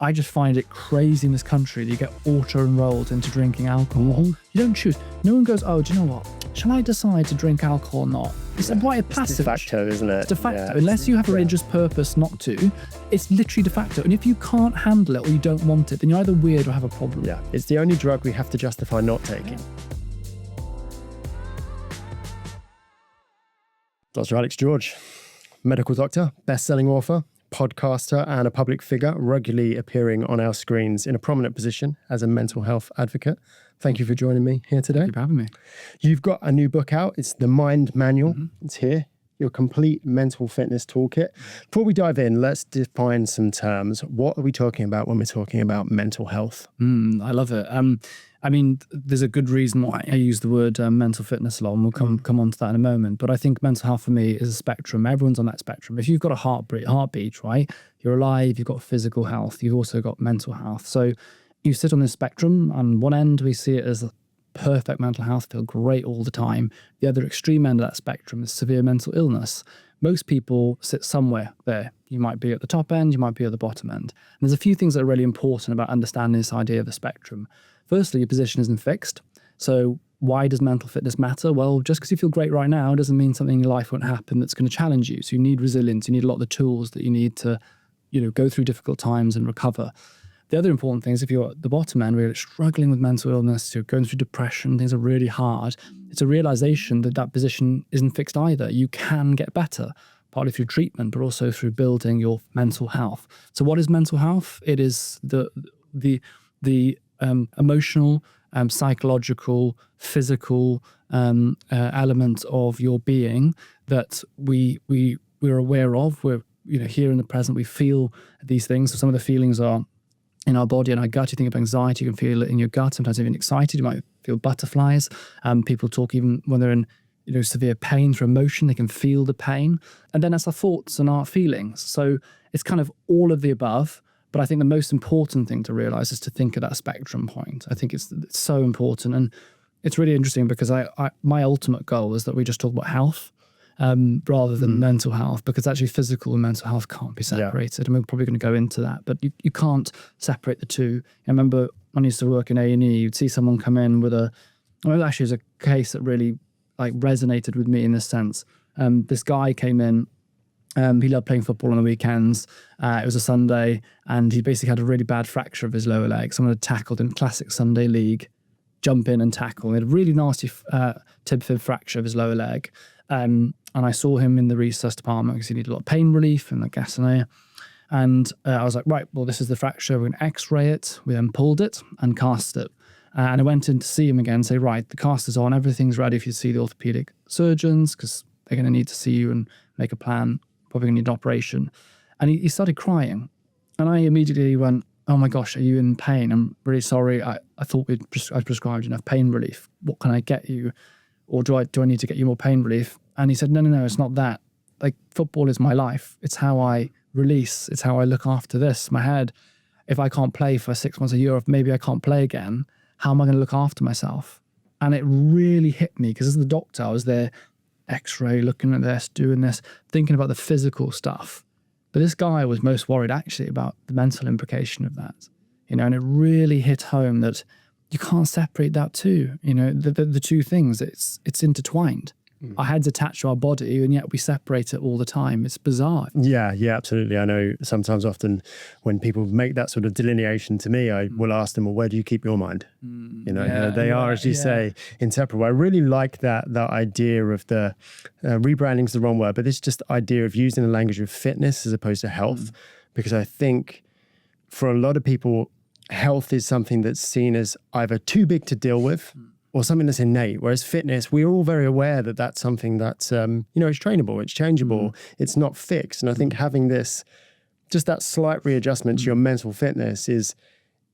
I just find it crazy in this country that you get auto-enrolled into drinking alcohol. You don't choose. No one goes, oh, do you know what? Shall I decide to drink alcohol or not? It's quite a passive. It's de facto, isn't it? It's de facto. Unless you have a religious purpose not to, it's literally de facto. And if you can't handle it or you don't want it, then you're either weird or have a problem. Yeah, it's the only drug we have to justify not taking. Dr. Alex George, medical doctor, best-selling author, podcaster and a public figure, regularly appearing on our screens in a prominent position as a mental health advocate. Thank you for joining me here today. Thank you for having me. You've got a new book out. It's The Mind Manual. It's here, your complete mental fitness toolkit. Before we dive in, let's define some terms. What are we talking about when we're talking about mental health? I love it. I mean, there's a good reason why I use the word mental fitness a lot, and we'll come on to that in a moment. But I think mental health for me is a spectrum. Everyone's on that spectrum. If you've got a heartbeat, right? You're alive, you've got physical health, you've also got mental health. So you sit on this spectrum. On one end, we see it as perfect mental health, feel great all the time. The other extreme end of that spectrum is severe mental illness. Most people sit somewhere there. You might be at the top end, you might be at the bottom end. And there's a few things that are really important about understanding this idea of the spectrum. Firstly, your position isn't fixed. So why does mental fitness matter? Well, just because you feel great right now doesn't mean something in your life won't happen that's going to challenge you. So you need resilience. You need a lot of the tools that you need to, go through difficult times and recover. The other important thing is if you're at the bottom end, where you're struggling with mental illness, you're going through depression, things are really hard, it's a realization that that position isn't fixed either. You can get better, partly through treatment, but also through building your mental health. So what is mental health? It is the emotional, psychological, physical element of your being that we're aware of. We're here in the present. We feel these things. So some of the feelings are in our body and our gut. You think of anxiety, you can feel it in your gut. Sometimes even excited, you might feel butterflies. People talk even when they're in severe pain through emotion, they can feel the pain. And then that's our thoughts and our feelings. So it's kind of all of the above. But I think the most important thing to realize is to think of that spectrum point. I think it's so important. And it's really interesting because my ultimate goal is that we just talk about health rather than mental health, because actually physical and mental health can't be separated. Yeah. And we're probably going to go into that, but you can't separate the two. I remember when I used to work in A&E, you'd see someone come in with actually it was a case that really resonated with me in this sense. This guy came in. He loved playing football on the weekends. It was a Sunday, and he basically had a really bad fracture of his lower leg. Someone had tackled in classic Sunday league, jump in and tackle. He had a really nasty tib-fib fracture of his lower leg. And I saw him in the resus department because he needed a lot of pain relief and gas and air. And I was like, right, well, this is the fracture. We're going to x-ray it. We then pulled it and cast it. And I went in to see him again and say, right, the cast is on. Everything's ready for you to see the orthopedic surgeons because they're going to need to see you and make a plan. Probably going to need an operation. And he started crying. And I immediately went, oh my gosh, are you in pain? I'm really sorry. I thought I prescribed enough pain relief. What can I get you? Or do I need to get you more pain relief? And he said, no, it's not that. Football is my life. It's how I release. It's how I look after this. My head, if I can't play for 6 months, a year, or if maybe I can't play again, how am I going to look after myself? And it really hit me because as the doctor, I was there, x-ray, looking at this, doing this, thinking about the physical stuff. But this guy was most worried actually about the mental implication of that, and it really hit home that you can't separate that too, the two things, it's intertwined. Our head's attached to our body and yet we separate it all the time. It's bizarre. Yeah, absolutely. I know sometimes often when people make that sort of delineation to me, I will ask them, well, where do you keep your mind? They are, as you say, inseparable. I really like that idea of the rebranding is the wrong word, but this just idea of using the language of fitness as opposed to health, because I think for a lot of people, health is something that's seen as either too big to deal with or something that's innate. Whereas fitness, we're all very aware that that's something that's, it's trainable, it's changeable, it's not fixed. And I think having just that slight readjustment to your mental fitness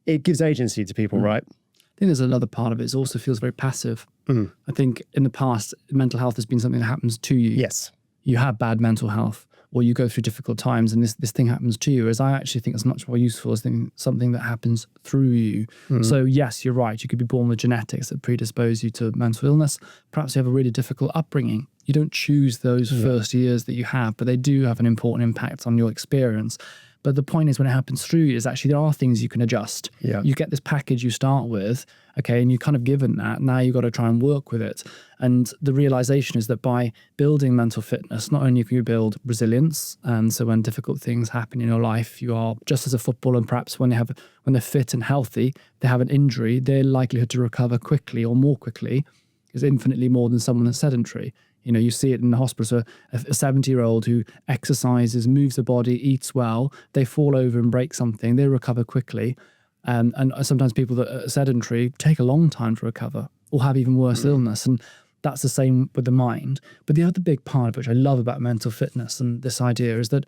it gives agency to people, right? I think there's another part of it. It also feels very passive. I think in the past, mental health has been something that happens to you. Yes. You have bad mental health, or you go through difficult times and this thing happens to you, as I actually think it's much more useful as something that happens through you. So yes, you're right. You could be born with genetics that predispose you to mental illness. Perhaps you have a really difficult upbringing. You don't choose those first years that you have, but they do have an important impact on your experience. But the point is, when it happens through you, is actually there are things you can adjust. Yeah. You get this package you start with, okay, and you're kind of given that. Now you've got to try and work with it. And the realization is that by building mental fitness, not only can you build resilience, and so when difficult things happen in your life, you are just as a footballer, and perhaps when they're fit and healthy, they have an injury, their likelihood to recover quickly or more quickly is infinitely more than someone that's sedentary. You know, you see it in the hospital. So a 70-year-old who exercises, moves the body, eats well, they fall over and break something, they recover quickly. And sometimes people that are sedentary take a long time to recover or have even worse illness. And that's the same with the mind. But the other big part of which I love about mental fitness and this idea is that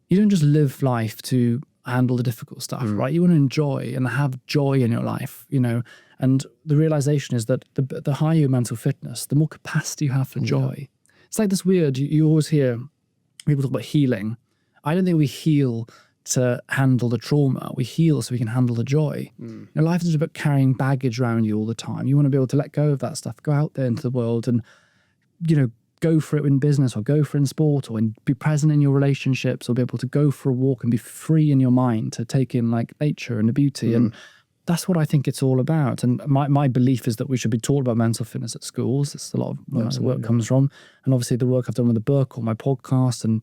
you don't just live life to handle the difficult stuff, right? You want to enjoy and have joy in your life, you know. And the realization is that the higher your mental fitness, the more capacity you have for joy. It's like this weird, you always hear people talk about healing. I don't think we heal to handle the trauma. We heal so we can handle the joy. You know, life is about carrying baggage around you all the time. You want to be able to let go of that stuff, go out there into the world and, you know, go for it in business or go for it in sport or be present in your relationships or be able to go for a walk and be free in your mind to take in like nature and the beauty. And that's what I think it's all about. And my belief is that we should be taught about mental fitness at schools. That's a lot of where my work comes from. And obviously the work I've done with the book or my podcast and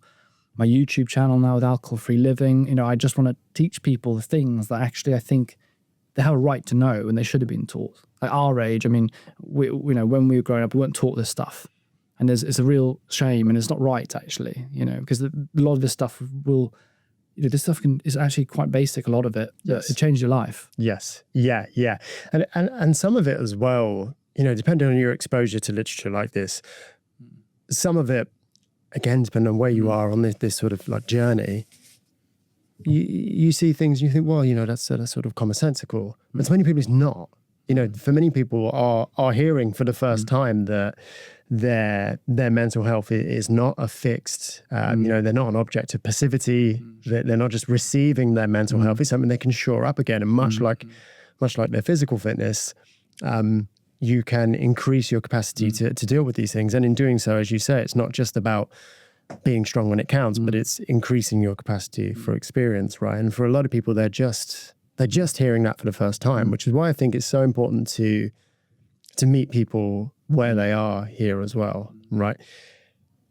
my YouTube channel now with Alcohol-Free Living, you know, I just want to teach people the things that actually I think they have a right to know and they should have been taught. At our age, I mean, you know, when we were growing up, we weren't taught this stuff. And it's a real shame and it's not right actually, you know, because a lot of this stuff will, you know, this stuff is actually quite basic, a lot of it. Yes. It changed your life. Yes. Yeah. Yeah. And some of it as well, you know, depending on your exposure to literature like this, some of it, again, depending on where you are on this sort of like journey, you see things and you think, well, you know, that's sort of commonsensical. But to many people, it's not. You know, for many people are hearing for the first time that their mental health is not a fixed, you know, they're not an object of passivity. They're not just receiving their mental health. It's something they can shore up again. And much like their physical fitness, you can increase your capacity to deal with these things. And in doing so, as you say, it's not just about being strong when it counts, but it's increasing your capacity for experience, right? And for a lot of people, they're just hearing that for the first time, which is why I think it's so important to meet people where they are here as well, right?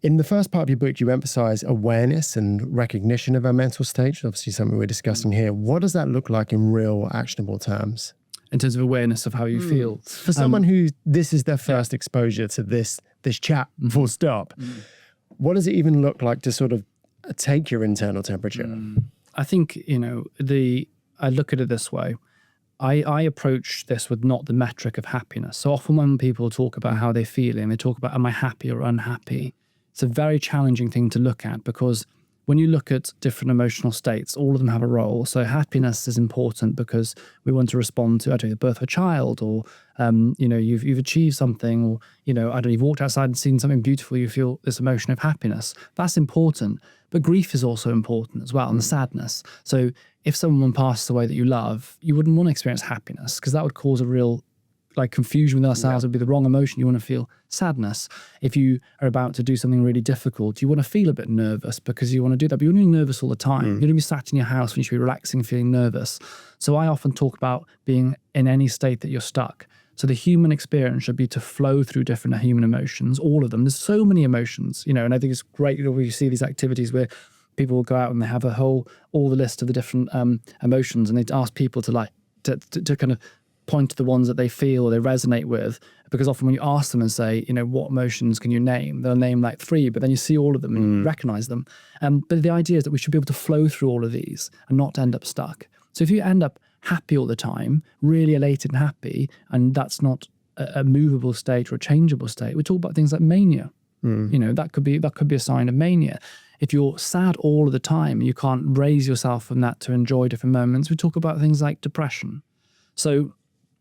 In the first part of your book, you emphasize awareness and recognition of our mental state, obviously something we're discussing here. What does that look like in real actionable terms? In terms of awareness of how you feel. For someone who this is their first exposure to this chat, full stop, what does it even look like to sort of take your internal temperature? I think, you know, I look at it this way. I approach this with not the metric of happiness. So often when people talk about how they're feeling, they talk about, am I happy or unhappy? It's a very challenging thing to look at because when you look at different emotional states, all of them have a role. So happiness is important because we want to respond to, I don't know, the birth of a child or, you know, you've achieved something or, you know, I don't know, you've walked outside and seen something beautiful, you feel this emotion of happiness. That's important. But grief is also important as well, and the sadness. So if someone passes away that you love, you wouldn't want to experience happiness because that would cause a real like confusion with ourselves. Would be the wrong emotion. You want to feel sadness. If you are about to do something really difficult, you want to feel a bit nervous because you want to do that. But you're not nervous all the time. You're going to be sat in your house when you should be relaxing, feeling nervous. So I often talk about being in any state that you're stuck. So the human experience should be to flow through different human emotions, all of them. There's so many emotions, you know, and I think it's great, you know, when you see these activities where people will go out and they have all the list of the different emotions, and they ask people to like to kind of point to the ones that they feel or they resonate with, because often when you ask them and say, you know, what emotions can you name, they'll name like 3, but then you see all of them and you recognize them. But the idea is that we should be able to flow through all of these and not end up stuck. So if you end up happy all the time, really elated and happy, and that's not a movable state or a changeable state, we talk about things like mania. You know, that could be a sign of mania. If you're sad all of the time, you can't raise yourself from that to enjoy different moments. We talk about things like depression. So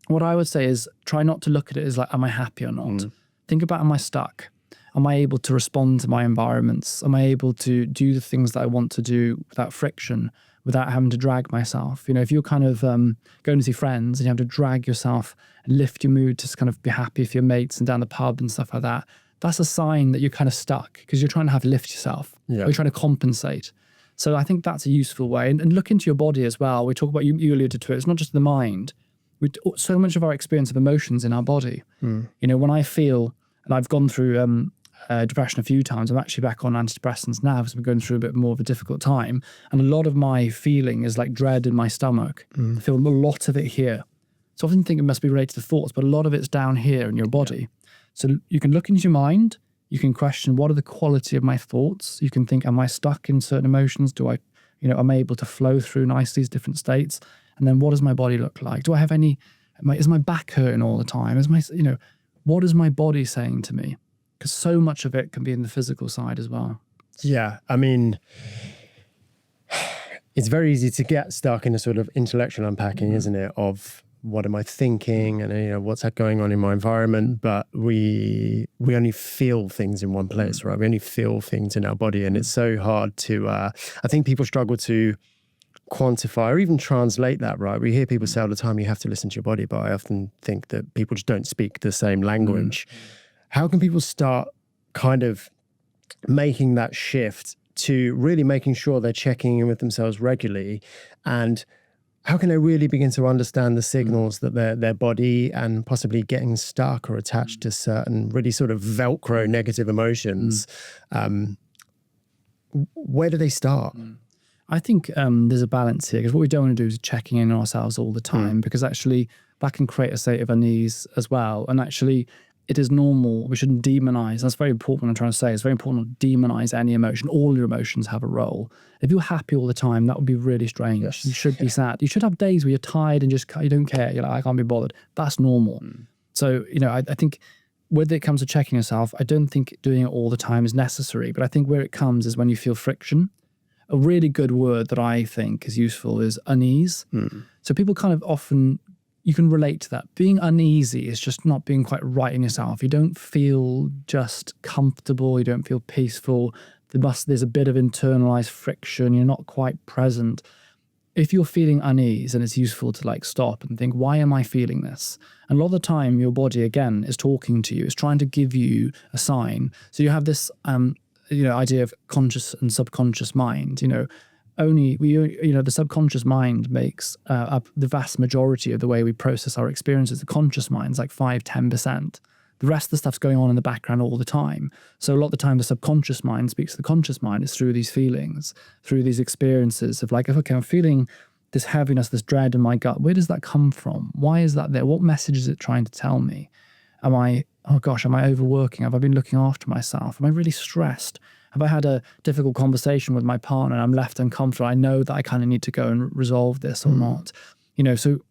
what I would say is try not to look at it as like, am I happy or not? Think about, am I stuck? Am I able to respond to my environments? Am I able to do the things that I want to do without friction, without having to drag myself? You know, if you're kind of going to see friends and you have to drag yourself and lift your mood to kind of be happy with your mates and down the pub and stuff like that, that's a sign that you're kind of stuck because you're trying to lift yourself. Or you're trying to compensate. So I think that's a useful way. And look into your body as well. We talk about, you alluded to it, it's not just the mind. So much of our experience of emotions in our body. When I feel, and I've gone through depression a few times, I'm actually back on antidepressants now because I'm going through a bit more of a difficult time. And a lot of my feeling is like dread in my stomach. I feel a lot of it here. So I often think it must be related to thoughts, but a lot of it's down here in your body. Yeah. So you can look into your mind. You can question, what are the quality of my thoughts? You can think, am I stuck in certain emotions? Am I able to flow through nicely these different states? And then what does my body look like? Do I have is my back hurting all the time? What is my body saying to me? Because so much of it can be in the physical side as well. Yeah. I mean, it's very easy to get stuck in a sort of intellectual unpacking, isn't it? Of what am I thinking and what's going on in my environment, but we only feel things in one place, right? We only feel things in our body, and it's so hard to I think people struggle to quantify or even translate that, right? We hear people say all the time, you have to listen to your body, but I often think that people just don't speak the same language. How can people start kind of making that shift to really making sure they're checking in with themselves regularly, and how can they really begin to understand the signals that their body and possibly getting stuck or attached to certain really sort of Velcro negative emotions? Where do they start? I think there's a balance here, because what we don't want to do is checking in on ourselves all the time, because actually that can create a state of unease as well. And actually it is normal. We shouldn't demonize. That's very important what I'm trying to say. It's very important to demonize any emotion. All your emotions have a role. If you're happy all the time, that would be really strange. Yes. You should be sad. You should have days where you're tired and you don't care. You're like, I can't be bothered. That's normal. So, I think whether it comes to checking yourself, I don't think doing it all the time is necessary. But I think where it comes is when you feel friction. A really good word that I think is useful is unease. So people kind of often, you can relate to that. Being uneasy is just not being quite right in yourself. You don't feel just comfortable. You don't feel peaceful. There's a bit of internalized friction. You're not quite present. If you're feeling unease, then it's useful to stop and think, why am I feeling this? And a lot of the time, your body, again, is talking to you. It's trying to give you a sign. So you have this idea of conscious and subconscious mind. The subconscious mind makes up the vast majority of the way we process our experiences. The conscious mind's like 5-10%. The rest of the stuff's going on in the background all the time. So a lot of the time, the subconscious mind speaks to the conscious mind. It's through these feelings, through these experiences of okay, I'm feeling this heaviness, this dread in my gut. Where does that come from? Why is that there? What message is it trying to tell me? Am I overworking? Have I been looking after myself? Am I really stressed? Have I had a difficult conversation with my partner and I'm left uncomfortable? I know that I kind of need to go and resolve this or not. So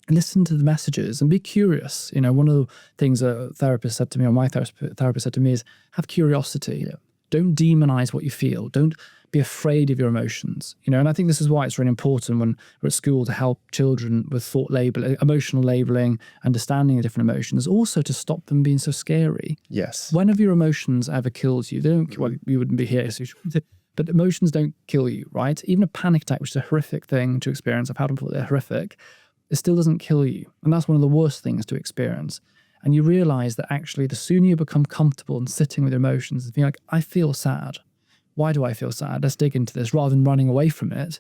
listen to the messages and be curious. One of the things a therapist said to me, or my therapist said to me, is have curiosity. Yeah. Don't demonize what you feel. Don't be afraid of your emotions. And I think this is why it's really important when we're at school to help children with thought labeling, emotional labeling, understanding the different emotions, also to stop them being so scary. Yes. When have your emotions ever killed you? They don't. Well, you wouldn't be here, but emotions don't kill you, right? Even a panic attack, which is a horrific thing to experience, I've had them before, they're horrific. It still doesn't kill you. And that's one of the worst things to experience. And you realize that actually the sooner you become comfortable in sitting with your emotions and being like, I feel sad. Why do I feel sad? Let's dig into this. Rather than running away from it,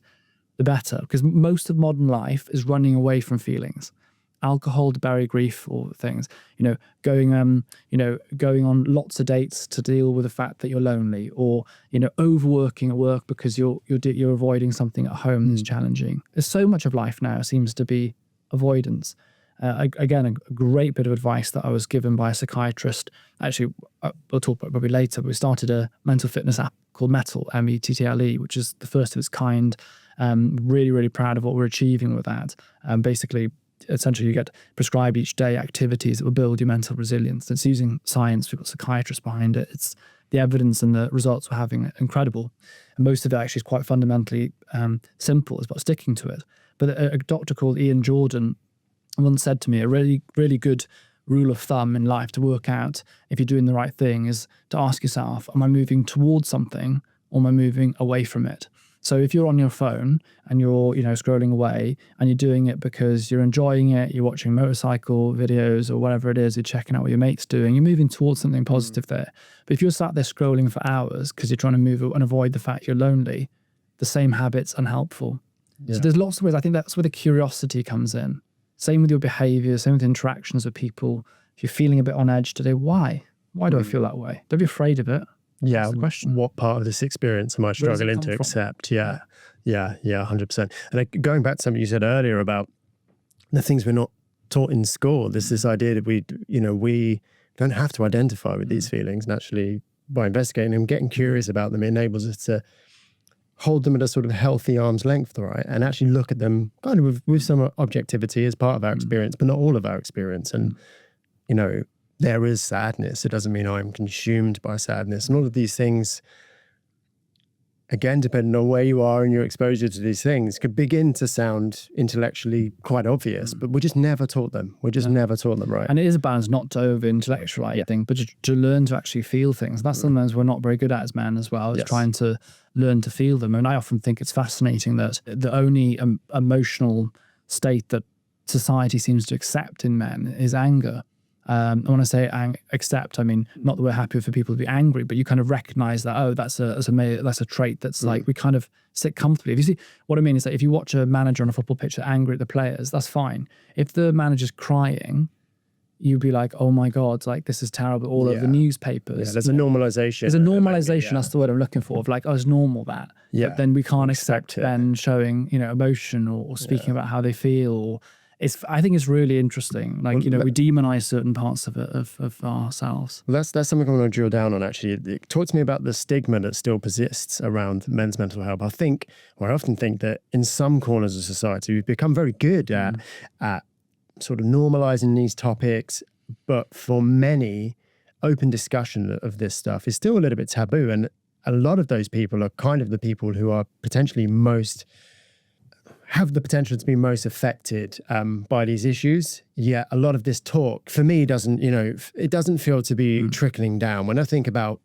the better. Because most of modern life is running away from feelings. Alcohol to bury grief or things. Going on lots of dates to deal with the fact that you're lonely, or overworking at work because you're avoiding something at home that's challenging. There's so much of life now seems to be avoidance. Again, a great bit of advice that I was given by a psychiatrist. Actually, we'll talk about it probably later, but we started a mental fitness app called Mettle, METTLE, which is the first of its kind. Really, really proud of what we're achieving with that. Basically, essentially, you get prescribed each day activities that will build your mental resilience. It's using science. We've got psychiatrists behind it. It's the evidence and the results we're having are incredible. And most of it actually is quite fundamentally simple. It's about sticking to it. But a doctor called Ian Jordan once said to me, a really, really good rule of thumb in life to work out if you're doing the right thing is to ask yourself, am I moving towards something or am I moving away from it? So if you're on your phone and you're, scrolling away and you're doing it because you're enjoying it, you're watching motorcycle videos or whatever it is, you're checking out what your mate's doing, you're moving towards something positive there. But if you're sat there scrolling for hours because you're trying to move and avoid the fact you're lonely, the same habits unhelpful. Yeah. So there's lots of ways. I think that's where the curiosity comes in. Same with your behavior, same with interactions with people. If you're feeling a bit on edge today, why? Why do I feel that way? Don't be afraid of it. Yeah. That's the question. What part of this experience am I struggling to accept? Yeah. 100%. And going back to something you said earlier about the things we're not taught in school, there's this idea that we don't have to identify with these feelings. And actually, by investigating them, getting curious about them, it enables us to hold them at a sort of healthy arm's length, right? And actually look at them kind of with some objectivity as part of our experience, but not all of our experience. And, there is sadness. It doesn't mean I'm consumed by sadness. And all of these things, again, depending on where you are in your exposure to these things, could begin to sound intellectually quite obvious, but we're just never taught them. We're just never taught them, right? And it is a balance not to over-intellectualize things, but to learn to actually feel things. That's something we're not very good at as men as well, is trying to learn to feel them. And I often think it's fascinating that the only emotional state that society seems to accept in men is anger. And when I say accept, I mean not that we're happy for people to be angry, but you kind of recognize that, that's a trait that's like we kind of sit comfortably. If you see what I mean is that if you watch a manager on a football pitch that's angry at the players, that's fine. If the manager's crying, you'd be like, oh my God, like this is terrible. All over the newspapers. Yeah, there's a normalization. There's a normalization. That's the word I'm looking for. Of like, it's normal that. Yeah. But then we can't accept men showing, emotion or speaking about how they feel. Or I think it's really interesting. Like, we demonize certain parts of it, of ourselves. Well, that's something I want to drill down on, actually. It talks to me about the stigma that still persists around men's mental health. I often think that in some corners of society, we've become very good at sort of normalizing these topics, but for many, open discussion of this stuff is still a little bit taboo. And a lot of those people are kind of the people who are potentially have the potential to be most affected by these issues. Yet a lot of this talk, for me, it doesn't feel to be trickling down. When I think about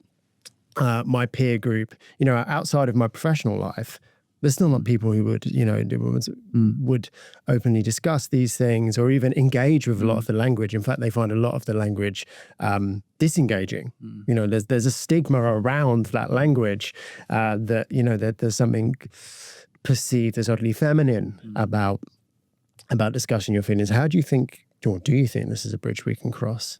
my peer group, outside of my professional life, there's still not people who would openly discuss these things or even engage with a lot of the language. In fact, they find a lot of the language disengaging. There's a stigma around that language that there's something perceived as oddly feminine about discussing your feelings. How do you think, or do you think this is a bridge we can cross?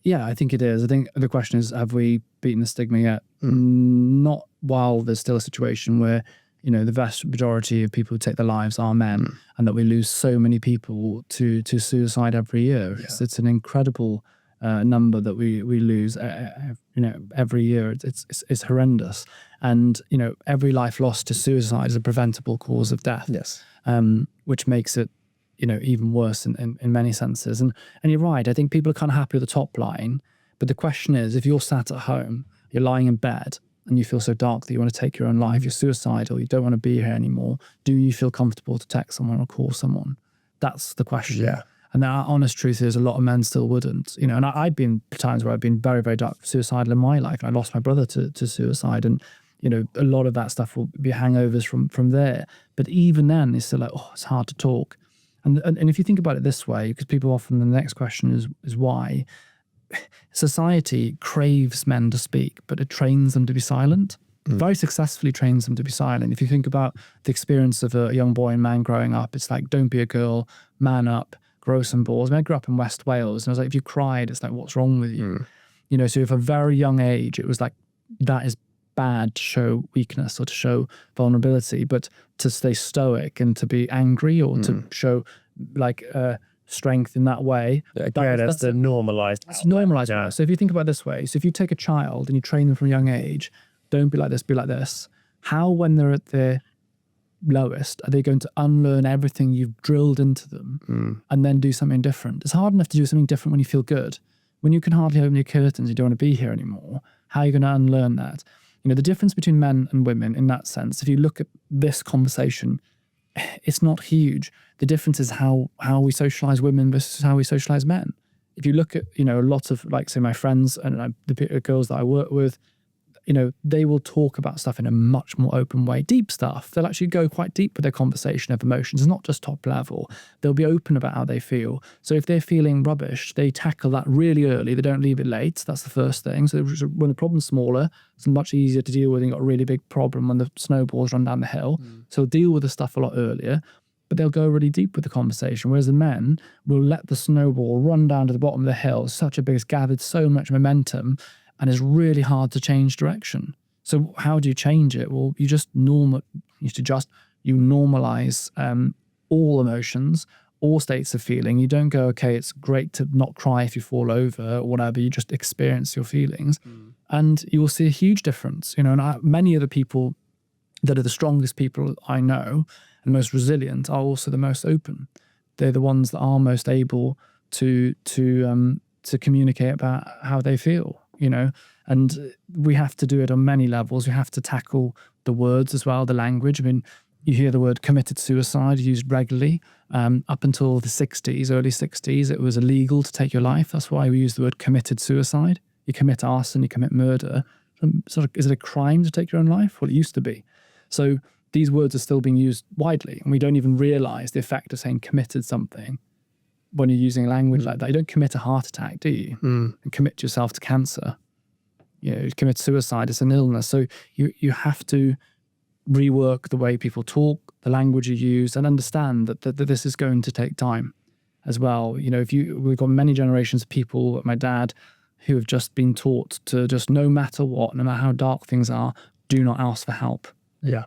Yeah, I think it is. I think the question is, have we beaten the stigma yet? Not while there's still a situation where, the vast majority of people who take their lives are men, and that we lose so many people to suicide every year. Yeah. It's an incredible number that we lose, every year. It's horrendous. And, every life lost to suicide is a preventable cause of death. Yes. Which makes it, even worse in many senses. And you're right. I think people are kind of happy with the top line. But the question is, if you're sat at home, you're lying in bed, and you feel so dark that you want to take your own life, you're suicidal, you don't want to be here anymore, do you feel comfortable to text someone or call someone? That's the question. Yeah. And the honest truth is a lot of men still wouldn't. And I've been times where I've been very, very dark, suicidal in my life. I lost my brother to suicide, and a lot of that stuff will be hangovers from there. But even then, it's still like, it's hard to talk. And if you think about it this way, because people often, the next question is why. Society craves men to speak, but it trains them to be silent. Very successfully trains them to be silent. If you think about the experience of a young boy and man growing up, it's like, don't be a girl, man up, grow some balls. I grew up in West Wales, and I was like, if you cried, it's like, what's wrong with you? So if a very young age, it was like, that is bad to show weakness or to show vulnerability, but to stay stoic and to be angry or to show strength in that way. That's the normalized. It's normalized. Yeah. So if you think about it this way, so if you take a child and you train them from a young age, don't be like this, be like this. How, when they're at their lowest, are they going to unlearn everything you've drilled into them and then do something different? It's hard enough to do something different when you feel good. When you can hardly open your curtains, you don't want to be here anymore. How are you going to unlearn that? The difference between men and women in that sense, if you look at this conversation, it's not huge. The difference is how we socialize women versus how we socialize men. If you look at, a lot of, like, say, my friends and the girls that I work with, they will talk about stuff in a much more open way. Deep stuff. They'll actually go quite deep with their conversation of emotions. It's not just top level. They'll be open about how they feel. So if they're feeling rubbish, they tackle that really early. They don't leave it late. That's the first thing. So when the problem's smaller, it's much easier to deal with. You've got a really big problem when the snowballs run down the hill. So deal with the stuff a lot earlier. But they'll go really deep with the conversation. Whereas the men will let the snowball run down to the bottom of the hill. Such a big, it's gathered so much momentum, and it's really hard to change direction. So how do you change it? Well, you normalize all emotions, all states of feeling. You don't go, okay, it's great to not cry if you fall over or whatever. You just experience your feelings, and you will see a huge difference. And many of the people that are the strongest people I know and most resilient are also the most open. They're the ones that are most able to communicate about how they feel. And we have to do it on many levels. We have to tackle the words as well, the language. I mean, you hear the word committed suicide used regularly. Up until the 60s, early 60s, it was illegal to take your life. That's why we use the word committed suicide. You commit arson, you commit murder. Is it a crime to take your own life? Well, it used to be. So these words are still being used widely, and we don't even realize the effect of saying committed something when you're using language like that. You don't commit a heart attack, do you? And commit yourself to cancer. You commit suicide. It's an illness. So you have to rework the way people talk, the language you use, and understand that this is going to take time as well. We've got many generations of people, like my dad, who have just been taught to just, no matter what, no matter how dark things are, do not ask for help. Yeah.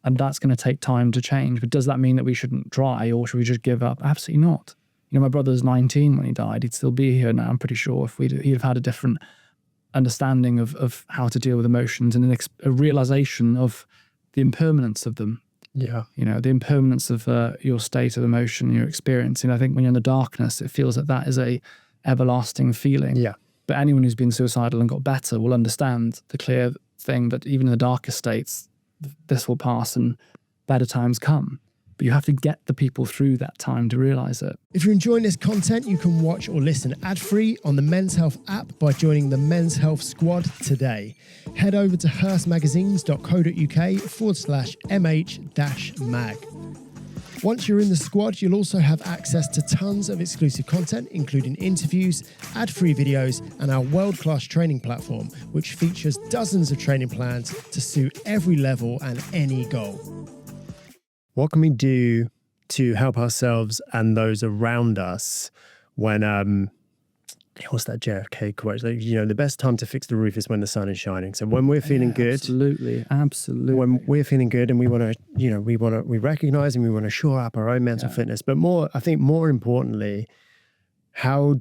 And that's going to take time to change. But does that mean that we shouldn't try, or should we just give up? Absolutely not. My brother's 19 when he died. He'd still be here now, I'm pretty sure, if he'd have had a different understanding of how to deal with emotions and a realization of the impermanence of them. Yeah. The impermanence of your state of emotion, your experience. I think when you're in the darkness, it feels that is a everlasting feeling. Yeah. But anyone who's been suicidal and got better will understand the clear thing that even in the darkest states, this will pass and better times come. But you have to get the people through that time to realize it. If you're enjoying this content, you can watch or listen ad-free on the Men's Health app by joining the Men's Health Squad today. Head over to hearstmagazines.co.uk/mh-mag. Once you're in the squad, you'll also have access to tons of exclusive content, including interviews, ad-free videos, and our world-class training platform, which features dozens of training plans to suit every level and any goal. What can we do to help ourselves and those around us when, what's that JFK quote? Like, the best time to fix the roof is when the sun is shining. So when we're feeling good, absolutely. When we're feeling good and we want to, we recognize and we want to shore up our own mental fitness. But more importantly, how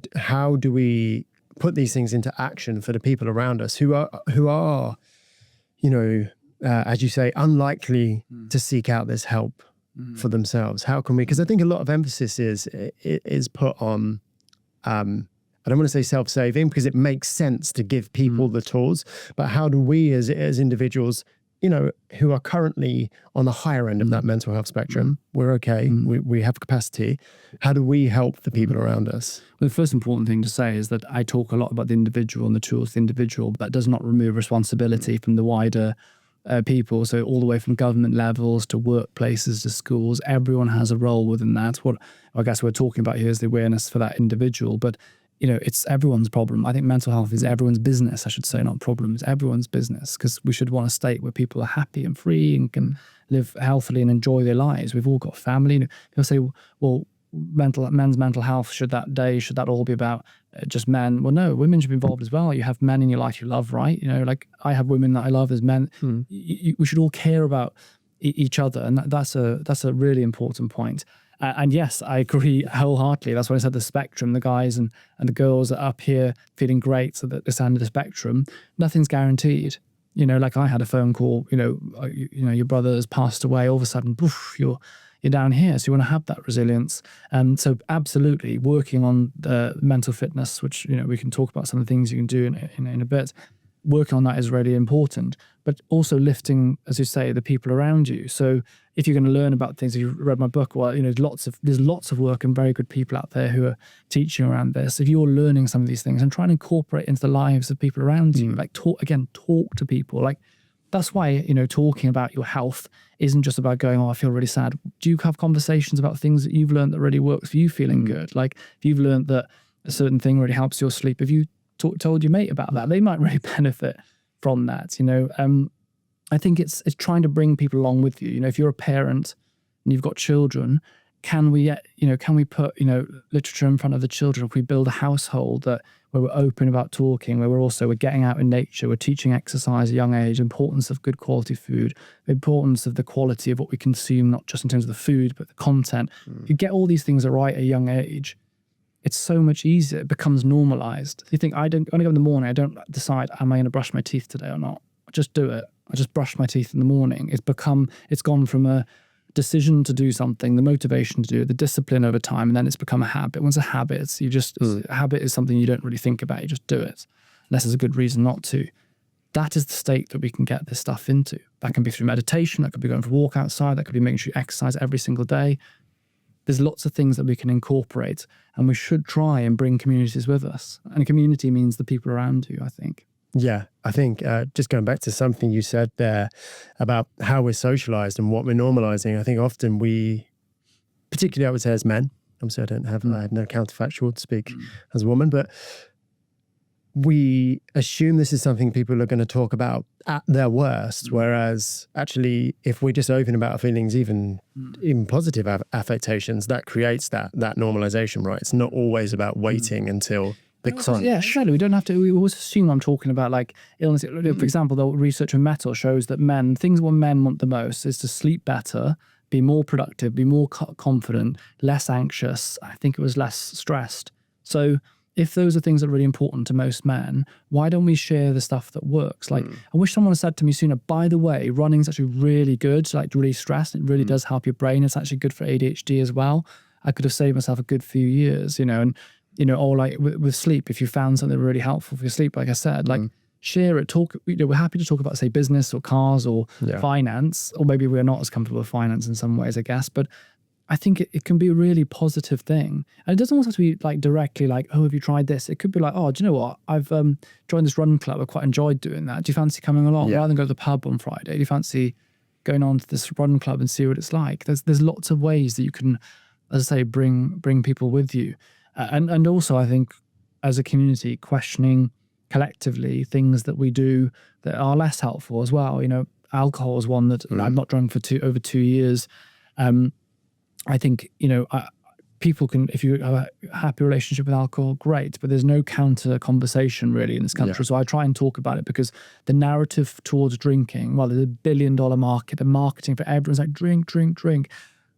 do we put these things into action for the people around us who are, as you say, unlikely to seek out this help for themselves? How can we? Because I think a lot of emphasis is put on. I don't want to say self-saving because it makes sense to give people the tools, but how do we as individuals, who are currently on the higher end of that mental health spectrum, we're okay, we have capacity, how do we help the people around us? Well, the first important thing to say is that I talk a lot about the individual and the tools of the individual, but that does not remove responsibility from the wider people. So all the way from government levels to workplaces to schools, everyone has a role within that. What I guess we're talking about here is the awareness for that individual, but it's everyone's problem. I think mental health is everyone's business, I should say, not problem. It's everyone's business, because we should want a state where people are happy and free and can live healthily and enjoy their lives. We've all got family. People say, well, men's mental health, should that all be about just men? Well, no, women should be involved as well. You have men in your life you love, right? Like I have women that I love as men. We should all care about each other, and that's a really important point. And yes, I agree wholeheartedly. That's why I said the spectrum, the guys and the girls are up here feeling great, so that this end of the spectrum, nothing's guaranteed. Like I had a phone call, your brother has passed away, all of a sudden, poof, you're down here. So you want to have that resilience. So absolutely working on the mental fitness, which, we can talk about some of the things you can do in a bit. working on that is really important, but also lifting, as you say, the people around you. So if you're going to learn about things, if you've read my book, well, there's lots of work and very good people out there who are teaching around this. If you're learning some of these things and trying to incorporate into the lives of people around you, like talk to people. Like that's why, talking about your health isn't just about going, oh, I feel really sad. Do you have conversations about things that you've learned that really works for you feeling good? Like if you've learned that a certain thing really helps your sleep, if you told your mate about that, they might really benefit from that. I think it's trying to bring people along with you. If you're a parent and you've got children, can we put literature in front of the children? If we build a household where we're open about talking, where we're getting out in nature, we're teaching exercise at a young age, importance of good quality food, the importance of the quality of what we consume, not just in terms of the food but the content. If you get all these things right at a young age, it's so much easier. It becomes normalized. You think, I don't, when I go in the morning, I don't decide, am I going to brush my teeth today or not? I just do it. I just brush my teeth in the morning. It's gone from a decision to do something, the motivation to do it, the discipline over time, and then it's become a habit. Once a habit, a habit is something you don't really think about. You just do it, unless there's a good reason not to. That is the state that we can get this stuff into. That can be through meditation. That could be going for a walk outside. That could be making sure you exercise every single day. There's lots of things that we can incorporate, and we should try and bring communities with us. And a community means the people around you, I think. Yeah, I think just going back to something you said there about how we're socialized and what we're normalizing, I think often we, particularly I would say as men, obviously I have no counterfactual to speak as a woman, but we assume this is something people are going to talk about at their worst, whereas actually if we're just open about our feelings, even positive affectations, that creates that normalization, right? It's not always about waiting until the crunch. Yeah, surely we don't have to. We always assume I'm talking about like illness. For example, the research in metal shows that what men want the most is to sleep better, be more productive, be more confident, less anxious. I think it was less stressed. So if those are things that are really important to most men, why don't we share the stuff that works? Like, I wish someone had said to me sooner, by the way, running is actually really good, like really stressed. It really does help your brain. It's actually good for ADHD as well. I could have saved myself a good few years, or like with sleep, if you found something really helpful for your sleep, like I said, like share it, talk, we're happy to talk about, say, business or cars or finance, or maybe we're not as comfortable with finance in some ways, I guess, but I think it can be a really positive thing. And it doesn't always have to be like directly like, oh, have you tried this? It could be like, oh, do you know what? I've joined this run club. I quite enjoyed doing that. Do you fancy coming along? Rather than go to the pub on Friday, do you fancy going on to this run club and see what it's like? There's lots of ways that you can, as I say, bring people with you. And also I think as a community, questioning collectively things that we do that are less helpful as well. Alcohol is one that I've not drunk for over 2 years. I think, people can, if you have a happy relationship with alcohol, great, but there's no counter conversation really in this country. So I try and talk about it because the narrative towards drinking, well, there's $1 billion market, the marketing for everyone's like, drink, drink, drink.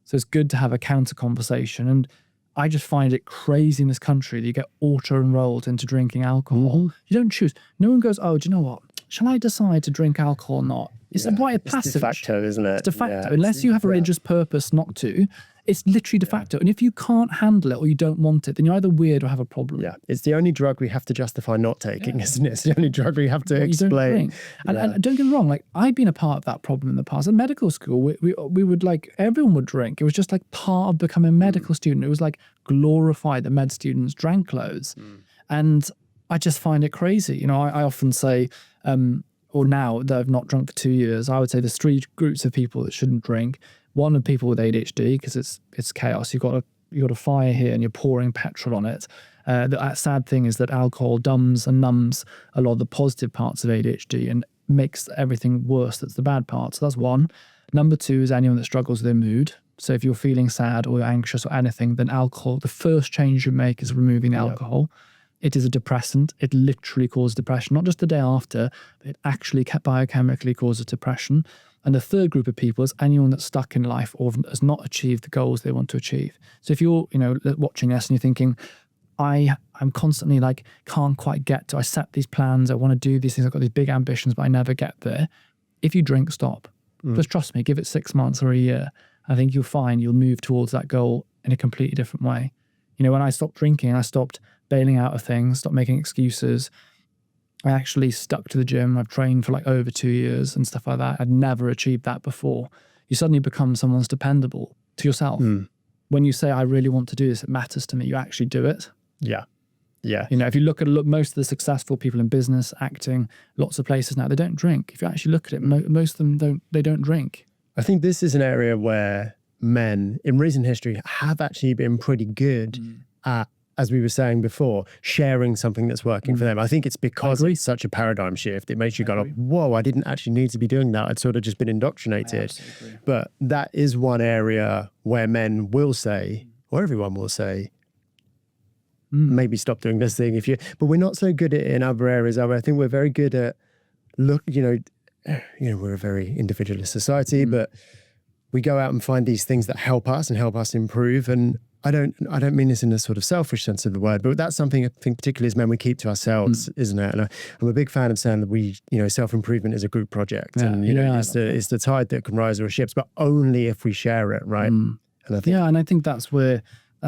So it's good to have a counter conversation. And I just find it crazy in this country that you get auto-enrolled into drinking alcohol. You don't choose. No one goes, oh, do you know what? Shall I decide to drink alcohol or not? It's a quite a passive. It's de facto, isn't it? It's de facto. Unless you have a religious purpose not to, it's literally de facto. And if you can't handle it or you don't want it, then you're either weird or have a problem. Yeah, it's the only drug we have to justify not taking, isn't it? It's the only drug we have to explain. And don't get me wrong, like I've been a part of that problem in the past. At medical school, we would like, everyone would drink. It was just like part of becoming a medical student. It was like glorified that med students drank loads. And I just find it crazy. I often say, or now that I've not drunk for 2 years, I would say there's 3 groups of people that shouldn't drink. One are people with ADHD because it's chaos. You've got a fire here and you're pouring petrol on it. The sad thing is that alcohol dumbs and numbs a lot of the positive parts of ADHD and makes everything worse. That's the bad part. So that's one. Number 2 is anyone that struggles with their mood. So if you're feeling sad or anxious or anything, then alcohol, the first change you make is removing the alcohol. It is a depressant. It literally causes depression, not just the day after, but it actually biochemically causes depression. And the third group of people is anyone that's stuck in life or has not achieved the goals they want to achieve. So if you're, watching this and you're thinking, I'm constantly like, can't quite get to, I set these plans, I want to do these things, I've got these big ambitions, but I never get there. If you drink, stop. Just trust me, give it 6 months or a year. I think you'll find you'll move towards that goal in a completely different way. When I stopped drinking, I stopped bailing out of things, stopped making excuses. I actually stuck to the gym. I've trained for like over 2 years and stuff like that. I'd never achieved that before. You suddenly become someone's dependable to yourself. When you say, I really want to do this, it matters to me, you actually do it. Yeah. Yeah. You know, if you look at most of the successful people in business, acting, lots of places now, they don't drink. If you actually look at it, most of them don't drink. I think this is an area where men in recent history have actually been pretty good at, as we were saying before, sharing something that's working for them. I think it's because it's such a paradigm shift. It makes you go, whoa, I didn't actually need to be doing that. I'd sort of just been indoctrinated. But that is one area where men will say, or everyone will say, maybe stop doing this thing but we're not so good at it in other areas. I think we're very good at we're a very individualist society, but we go out and find these things that help us improve. And I don't mean this in a sort of selfish sense of the word, but that's something I think particularly as men we keep to ourselves, isn't it? And I'm a big fan of saying that self-improvement is a group project, and it's the tide that can rise our ships, but only if we share it, right? And I think that's where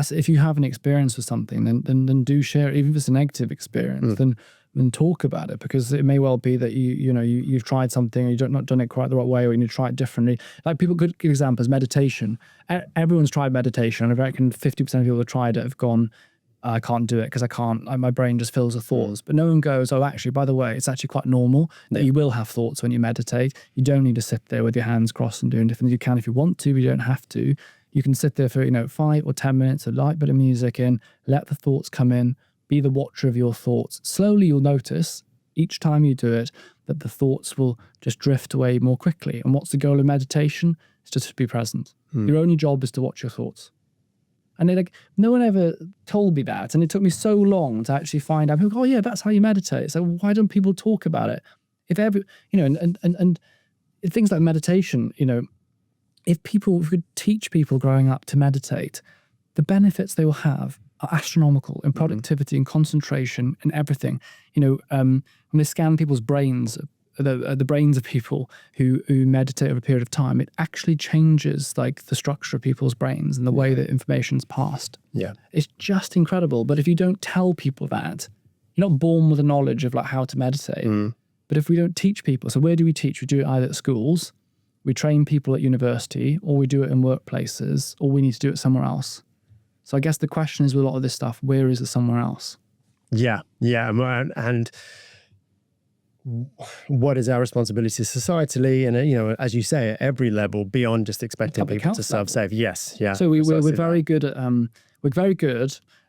if you have an experience with something, then do share it. Even if it's a negative experience, then talk about it, because it may well be that you've tried something and you've not done it quite the right way, or you need to try it differently. Like good examples, meditation. Everyone's tried meditation, and I reckon 50% of people who have tried it have gone, I can't do it because I can't, my brain just fills with thoughts. But no one goes, oh, actually, by the way, it's actually quite normal that you will have thoughts when you meditate. You don't need to sit there with your hands crossed and doing different things. You can if you want to, but you don't have to. You can sit there for 5 or 10 minutes, a light bit of music in, let the thoughts come in, be the watcher of your thoughts. Slowly you'll notice each time you do it that the thoughts will just drift away more quickly. And what's the goal of meditation? It's just to be present. Your only job is to watch your thoughts. And no one ever told me that. And it took me so long to actually find out, oh yeah, that's how you meditate. So why don't people talk about it? If and things like meditation, if we could teach people growing up to meditate, the benefits they will have are astronomical in productivity and concentration and everything. When they scan people's brains, the brains of people who meditate over a period of time, it actually changes like the structure of people's brains and the way that information's passed. Yeah. It's just incredible. But if you don't tell people that, you're not born with the knowledge of like how to meditate. But if we don't teach people, so where do we teach? We do it either at schools, we train people at university, or we do it in workplaces, or we need to do it somewhere else. So I guess the question is with a lot of this stuff, where is it somewhere else? Yeah. And what is our responsibility societally? And, as you say, at every level, beyond just expecting people to self-save. Yes. Yeah. So we're very good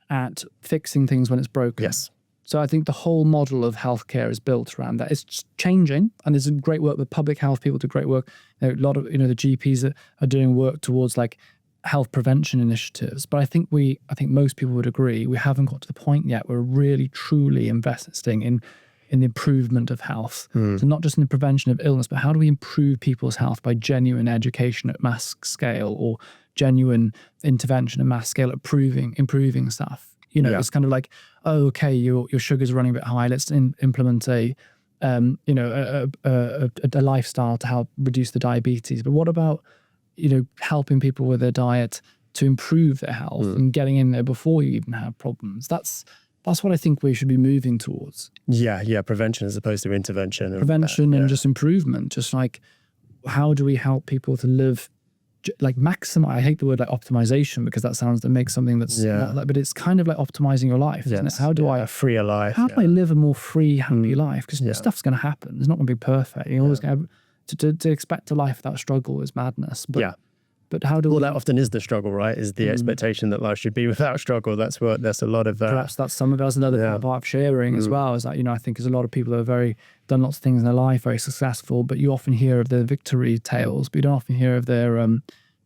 at fixing things when it's broken. Yes. So I think the whole model of healthcare is built around that. It's changing, and there's great work with public health. People do great work. A lot of the GPs are doing work towards like health prevention initiatives. But I think most people would agree we haven't got to the point yet where we're really truly investing in the improvement of health. So not just in the prevention of illness, but how do we improve people's health by genuine education at mass scale, or genuine intervention at mass scale at improving stuff. It's kind of like, oh, okay, your sugar's running a bit high. Let's implement a lifestyle to help reduce the diabetes. But what about, helping people with their diet to improve their health and getting in there before you even have problems? That's what I think we should be moving towards. Yeah, prevention as opposed to intervention. And just improvement. Just like, how do we help people to live like maximize? I hate the word like optimization, because that makes something that's not like, but it's kind of like optimizing your life, isn't it? How do I free a life? How do I live a more free, happy life? Because stuff's going to happen. It's not going to be perfect. You're always going to expect a life without struggle is madness. But how do that often is the struggle, right? Is the expectation that life should be without struggle. That's a lot of perhaps that's some of it. That's another part of sharing as well. Is that I think there's a lot of people who are done lots of things in their life, very successful, but you often hear of their victory tales, but you don't often hear of their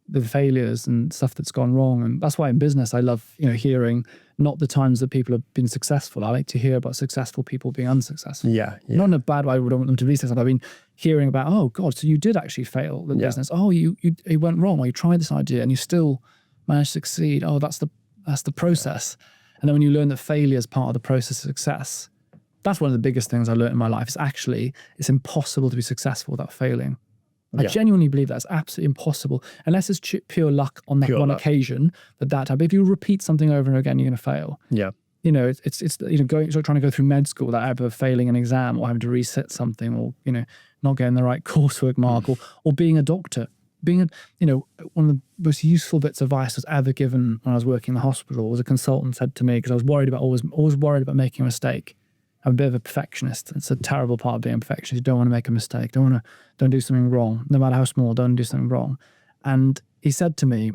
the failures and stuff that's gone wrong. And that's why in business I love hearing not the times that people have been successful. I like to hear about successful people being unsuccessful. Not in a bad way. I don't want them to be successful. I've been hearing about, oh God, so you did actually fail the business. Oh, you went wrong, or you tried this idea and you still managed to succeed. Oh, that's the process. And then when you learn that failure is part of the process of success, that's one of the biggest things I learned in my life. It's impossible to be successful without failing. I genuinely believe that's absolutely impossible, unless it's pure luck on that occasion. If you repeat something over and again, you're going to fail. you know, it's you know, trying to go through med school without ever failing an exam or having to reset something, or, you know, not getting the right coursework mark, or being a doctor. You know, one of the most useful bits of advice I was ever given when I was working in the hospital was a consultant said to me, because I was worried about always worried about making a mistake. I'm a bit of a perfectionist. It's a terrible part of being a perfectionist. You don't want to make a mistake. Don't do something wrong, no matter how small. Don't do something wrong. And he said to me,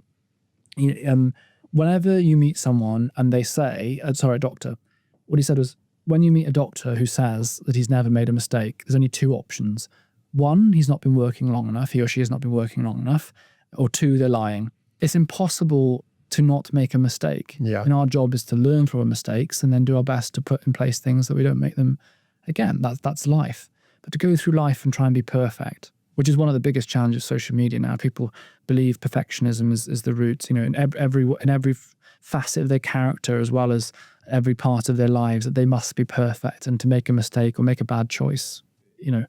whenever you meet someone and they say, sorry, doctor, what he said was, when you meet a doctor who says that he's never made a mistake, there's only two options. One, he's not been working long enough. He or she has not been working long enough. Or two, they're lying. It's impossible to not make a mistake. Yeah. And our job is to learn from our mistakes and then do our best to put in place things that we don't make them again. That's life. But to go through life and try and be perfect, which is one of the biggest challenges of social media now. People believe perfectionism is the root, you know, in every facet of their character, as well as every part of their lives, that they must be perfect, and to make a mistake or make a bad choice, you know,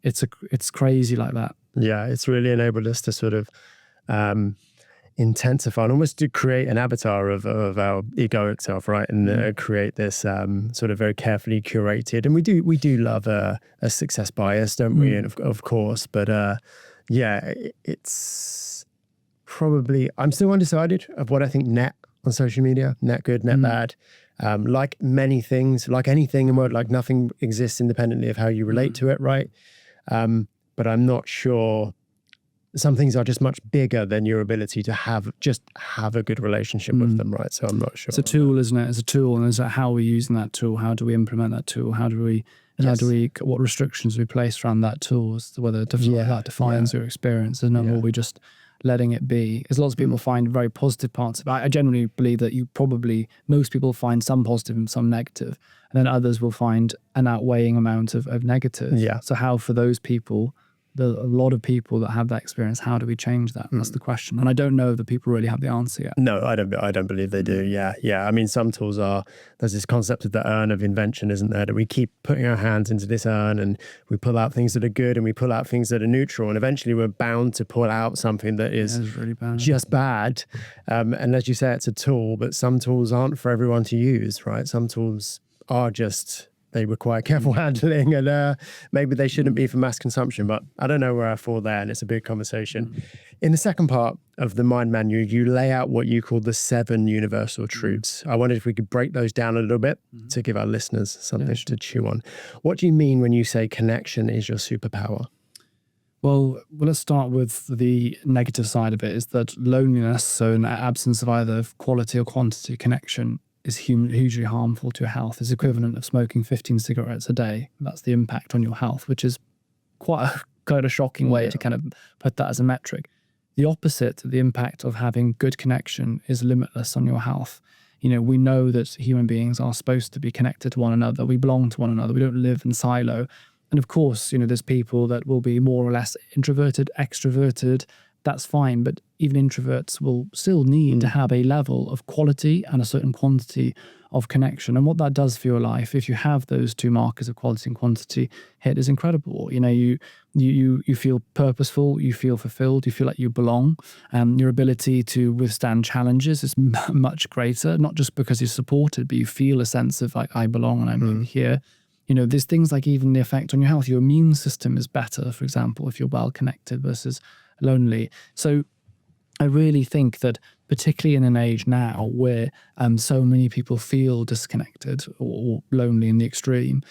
it's crazy like that. Yeah, it's really enabled us to sort of intensify and almost to create an avatar of our egoic self, right? And create this sort of very carefully curated. And we do love a success bias, don't we? And of course, but yeah, it's probably, I'm still undecided of what I think net on social media, net good, net bad. Like many things, like anything in the world, like nothing exists independently of how you relate to it, right? But I'm not sure. Some things are just much bigger than your ability to have a good relationship with them, right? So I'm not sure. It's a tool, isn't it? It's a tool, and it's like, how are we using that tool? How do we implement that tool? What restrictions we place around that tool as to whether that defines your experience, and or we just letting it be. Because lots of people find very positive parts of it. I generally believe that most people find some positive and some negative, and then others will find an outweighing amount of negative. Yeah. So how for those people, a lot of people that have that experience, how do we change that? That's the question. And I don't know that people really have the answer yet. No, I don't believe they do. Yeah. I mean, some tools there's this concept of the urn of invention, isn't there? That we keep putting our hands into this urn and we pull out things that are good and we pull out things that are neutral. And eventually we're bound to pull out something that is really bad. Just bad. And as you say, it's a tool, but some tools aren't for everyone to use, right? Some tools are just, they require careful handling, and maybe they shouldn't be for mass consumption, but I don't know where I fall there, and it's a big conversation. In the second part of the Mind Manual, you lay out what you call the 7 universal truths. I wondered if we could break those down a little bit to give our listeners something to chew on. What do you mean when you say connection is your superpower? Well, let's start with the negative side of it, is that loneliness, so an absence of either quality or quantity connection, is hugely harmful to your health. It's equivalent of smoking 15 cigarettes a day. That's the impact on your health, which is quite a shocking way to kind of put that as a metric. The opposite, the impact of having good connection, is limitless on your health. You know, we know that human beings are supposed to be connected to one another. We belong to one another. We don't live in silo. And of course, you know, there's people that will be more or less introverted, extroverted. That's fine, but even introverts will still need to have a level of quality and a certain quantity of connection. And what that does for your life, if you have those two markers of quality and quantity hit, is incredible. You know, you feel purposeful, you feel fulfilled, you feel like you belong. Your ability to withstand challenges is much greater, not just because you're supported, but you feel a sense of like, I belong and I'm here. You know, there's things like even the effect on your health. Your immune system is better, for example, if you're well connected versus lonely. So I really think that particularly in an age now where so many people feel disconnected or lonely in the extreme,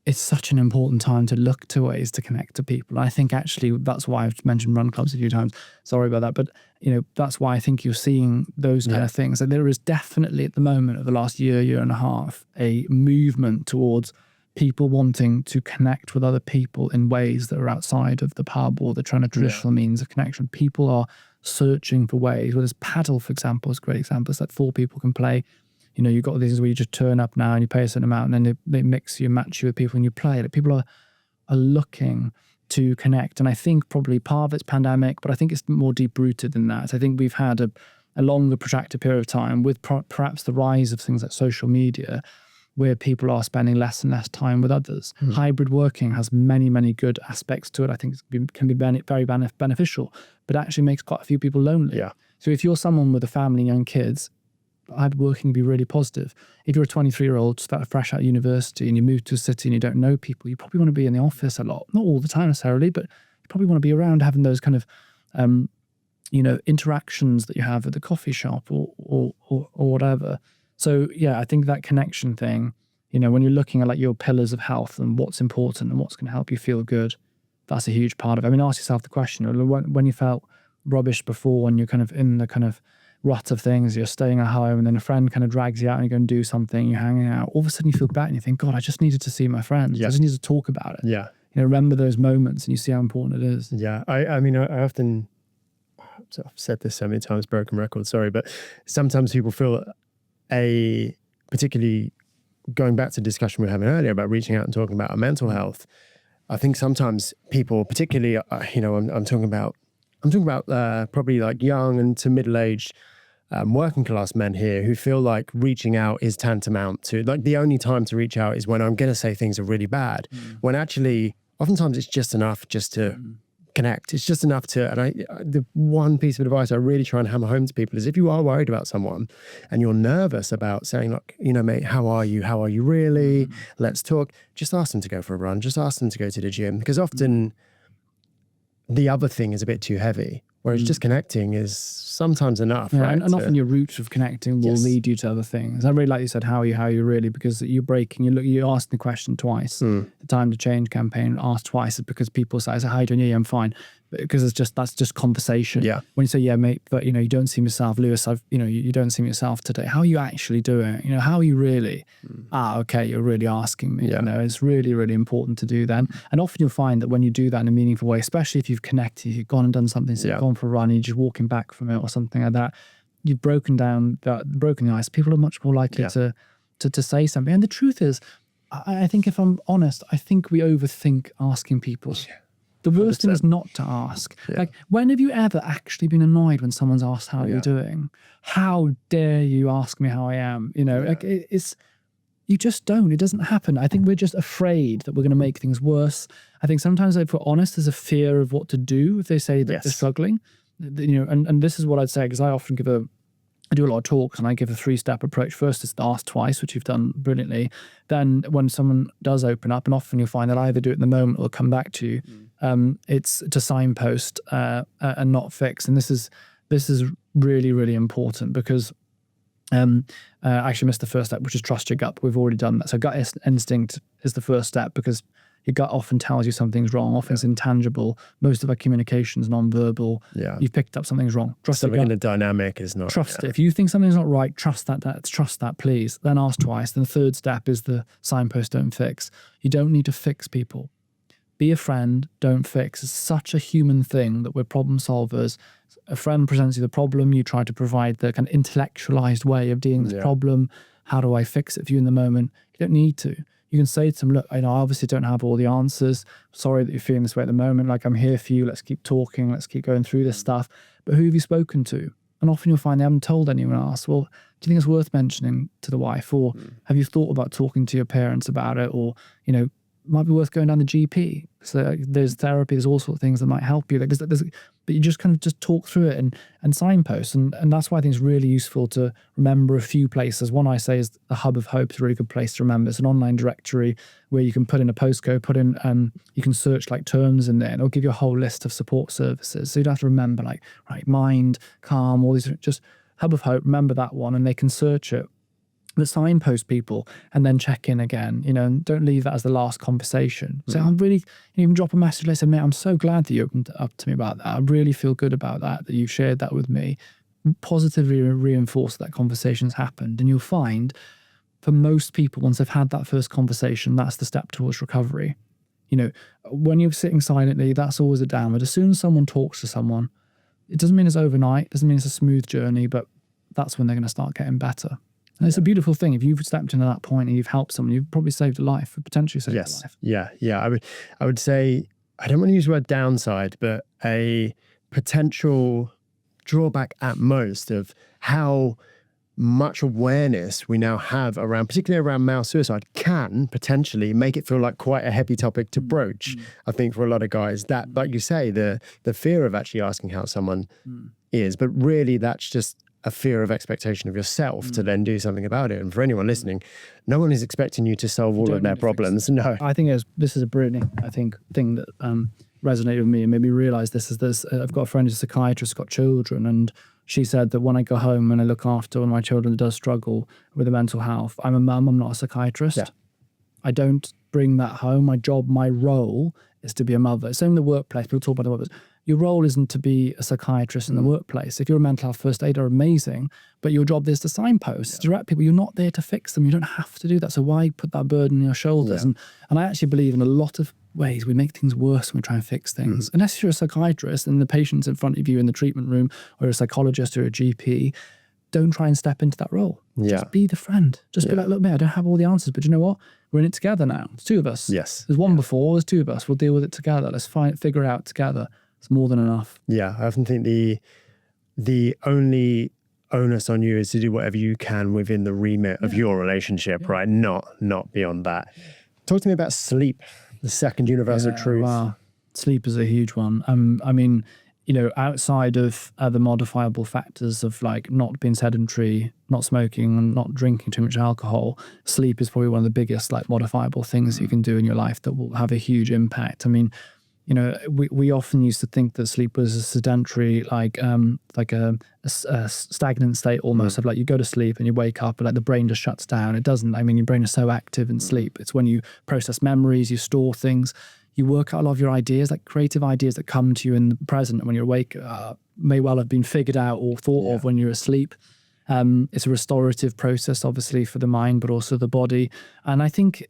it's such an important time to look to ways to connect to people. I think actually that's why I've mentioned run clubs a few times. Sorry about that. But, you know, that's why I think you're seeing those kind of things. And there is definitely at the moment of the last year and a half, a movement towards people wanting to connect with other people in ways that are outside of the pub or the kind of traditional means of connection. People are searching for ways. Well, there's paddle, for example, is a great example. It's like 4 people can play. You know, you've got these where you just turn up now and you pay a certain amount and then they mix you, match you with people and you play. Like, people are looking to connect. And I think probably part of it's pandemic, but I think it's more deep-rooted than that. I think we've had a longer protracted period of time with perhaps the rise of things like social media, where people are spending less and less time with others. Hybrid working has many, many good aspects to it. I think it can be very beneficial, but actually makes quite a few people lonely. Yeah. So if you're someone with a family and young kids, working be really positive. If you're a 23-year-old fresh out of university and you move to a city and you don't know people, you probably want to be in the office a lot, not all the time necessarily, but you probably want to be around having those kind of interactions that you have at the coffee shop or whatever. So yeah, I think that connection thing, when you're looking at like your pillars of health and what's important and what's going to help you feel good, that's a huge part of it. I mean, ask yourself the question, when you felt rubbish before, when you're kind of in the kind of rut of things, you're staying at home and then a friend kind of drags you out and you go and do something, you're hanging out, all of a sudden you feel better and you think, God, I just needed to see my friends. I just needed to talk about it. Yeah. Remember those moments and you see how important it is. Yeah. I mean, I often, I've said this so many times, broken record, sorry, but sometimes people feel particularly going back to the discussion we were having earlier about reaching out and talking about our mental health. I think sometimes people, particularly, I'm talking about probably like young and to middle-aged working class men here who feel like reaching out is tantamount to, like, the only time to reach out is when I'm going to say things are really bad, when actually oftentimes it's just enough just to connect. It's just enough to, and the one piece of advice I really try and hammer home to people is, if you are worried about someone and you're nervous about saying, look, mate, how are you really? Let's talk. Just ask them to go for a run. Just ask them to go to the gym, because often the other thing is a bit too heavy, whereas just connecting is sometimes enough. Yeah, right? and often your route of connecting will lead you to other things. I really like you said, how are you really, because you're breaking, you ask the question twice. The Time to Change campaign, ask twice, is because people say, how are you doing? Yeah, I'm fine. Because that's just conversation. Yeah. When you say, yeah, mate, but you don't see yourself, Lewis, you don't see yourself today. How are you actually doing? How are you really? Okay, you're really asking me. Yeah. It's really, really important to do that. And often you'll find that when you do that in a meaningful way, especially if you've connected, you've gone and done something, so you've gone for a run, and you're just walking back from it or something like that, you've broken the ice. People are much more likely to say something. And the truth is, I think, if I'm honest, I think we overthink asking people. Yeah. The worst thing is not to ask. Yeah. Like, when have you ever actually been annoyed when someone's asked how you're doing? How dare you ask me how I am? Like, it's, you just don't. It doesn't happen. I think we're just afraid that we're going to make things worse. I think sometimes, if we're honest, there's a fear of what to do if they say that they're struggling. And this is what I'd say, because I often I do a lot of talks and I give a 3-step approach. First is to ask twice, which you've done brilliantly. Then when someone does open up, and often you'll find they'll either do it in the moment or come back to you, it's to signpost and not fix. And this is really, really important, because I actually missed the first step, which is trust your gut. We've already done that. So gut instinct is the first step, because your gut often tells you something's wrong. Often it's intangible. Most of our communication is non-verbal. Yeah. You've picked up something's wrong. Trust something in the dynamic is not. Trust it. If you think something's not right, trust that, please. Then ask twice. Then the third step is the signpost, don't fix. You don't need to fix people. Be a friend, don't fix. It's such a human thing that we're problem solvers. A friend presents you the problem. You try to provide the kind of intellectualized way of dealing with this problem. How do I fix it for you in the moment? You don't need to. You can say to them, look, I obviously don't have all the answers. Sorry that you're feeling this way at the moment. Like, I'm here for you. Let's keep talking. Let's keep going through this stuff. But who have you spoken to? And often you'll find they haven't told anyone else. Well, do you think it's worth mentioning to the wife? Or have you thought about talking to your parents about it? Or, might be worth going down the GP. So there's therapy, there's all sorts of things that might help you. Like but you just kind of just talk through it and signpost. And that's why I think it's really useful to remember a few places. One I say is the Hub of Hope is a really good place to remember. It's an online directory where you can put in a postcode, you can search like terms in there, and it'll give you a whole list of support services. So you don't have to remember like, right, mind, calm, all these, just Hub of Hope, remember that one, and they can search it. But signpost people and then check in again, and don't leave that as the last conversation. So I'm really, even drop a message, like, say, mate, I'm so glad that you opened up to me about that. I really feel good about that you've shared that with me. Positively reinforce that conversation's happened. And you'll find, for most people, once they've had that first conversation, that's the step towards recovery. When you're sitting silently, that's always a downward. As soon as someone talks to someone, it doesn't mean it's overnight, doesn't mean it's a smooth journey, but that's when they're going to start getting better. And it's a beautiful thing. If you've stepped into that point and you've helped someone, you've probably saved a life, potentially saved a life. Yeah. I would say, I don't want to use the word downside, but a potential drawback at most of how much awareness we now have around, particularly around male suicide, can potentially make it feel like quite a heavy topic to broach. I think for a lot of guys, that, like you say, the fear of actually asking how someone is, but really that's just a fear of expectation of yourself to then do something about it. And for anyone listening, no one is expecting you to solve all of their problems. No. I think this is a brilliant, thing that resonated with me and made me realize this. I've got a friend who's a psychiatrist, got children, and she said that when I go home and I look after one of my children that does struggle with their mental health, I'm a mum, I'm not a psychiatrist. Yeah. I don't bring that home. My job, my role is to be a mother. Same in the workplace. People talk about the workplace. Your role isn't to be a psychiatrist in the workplace. If you're a mental health first aider, amazing, but your job is to signpost, direct people. You're not there to fix them. You don't have to do that. So why put that burden on your shoulders? And I actually believe in a lot of ways we make things worse when we try and fix things. Unless you're a psychiatrist and the patient's in front of you in the treatment room, or a psychologist or a GP, don't try and step into that role. Just be the friend. Just be like, look, mate, I don't have all the answers, but you know what? We're in it together now. It's two of us. Yes. There's one before, there's two of us. We'll deal with it together. Let's figure it out together. It's more than enough. Yeah, I often think the only onus on you is to do whatever you can within the remit of your relationship, right? Not beyond that. Talk to me about sleep, the second universal truth. Wow. Sleep is a huge one. I mean, outside of the modifiable factors of like not being sedentary, not smoking, and not drinking too much alcohol, sleep is probably one of the biggest like modifiable things you can do in your life that will have a huge impact. I mean, we often used to think that sleep was a sedentary, like a stagnant state almost, of like you go to sleep and you wake up and like the brain just shuts down. It doesn't. I mean, your brain is so active in sleep. It's when you process memories, you store things, you work out a lot of your ideas, like creative ideas that come to you in the present. And when you're awake, may well have been figured out or thought of when you're asleep. It's a restorative process, obviously, for the mind, but also the body. And I think,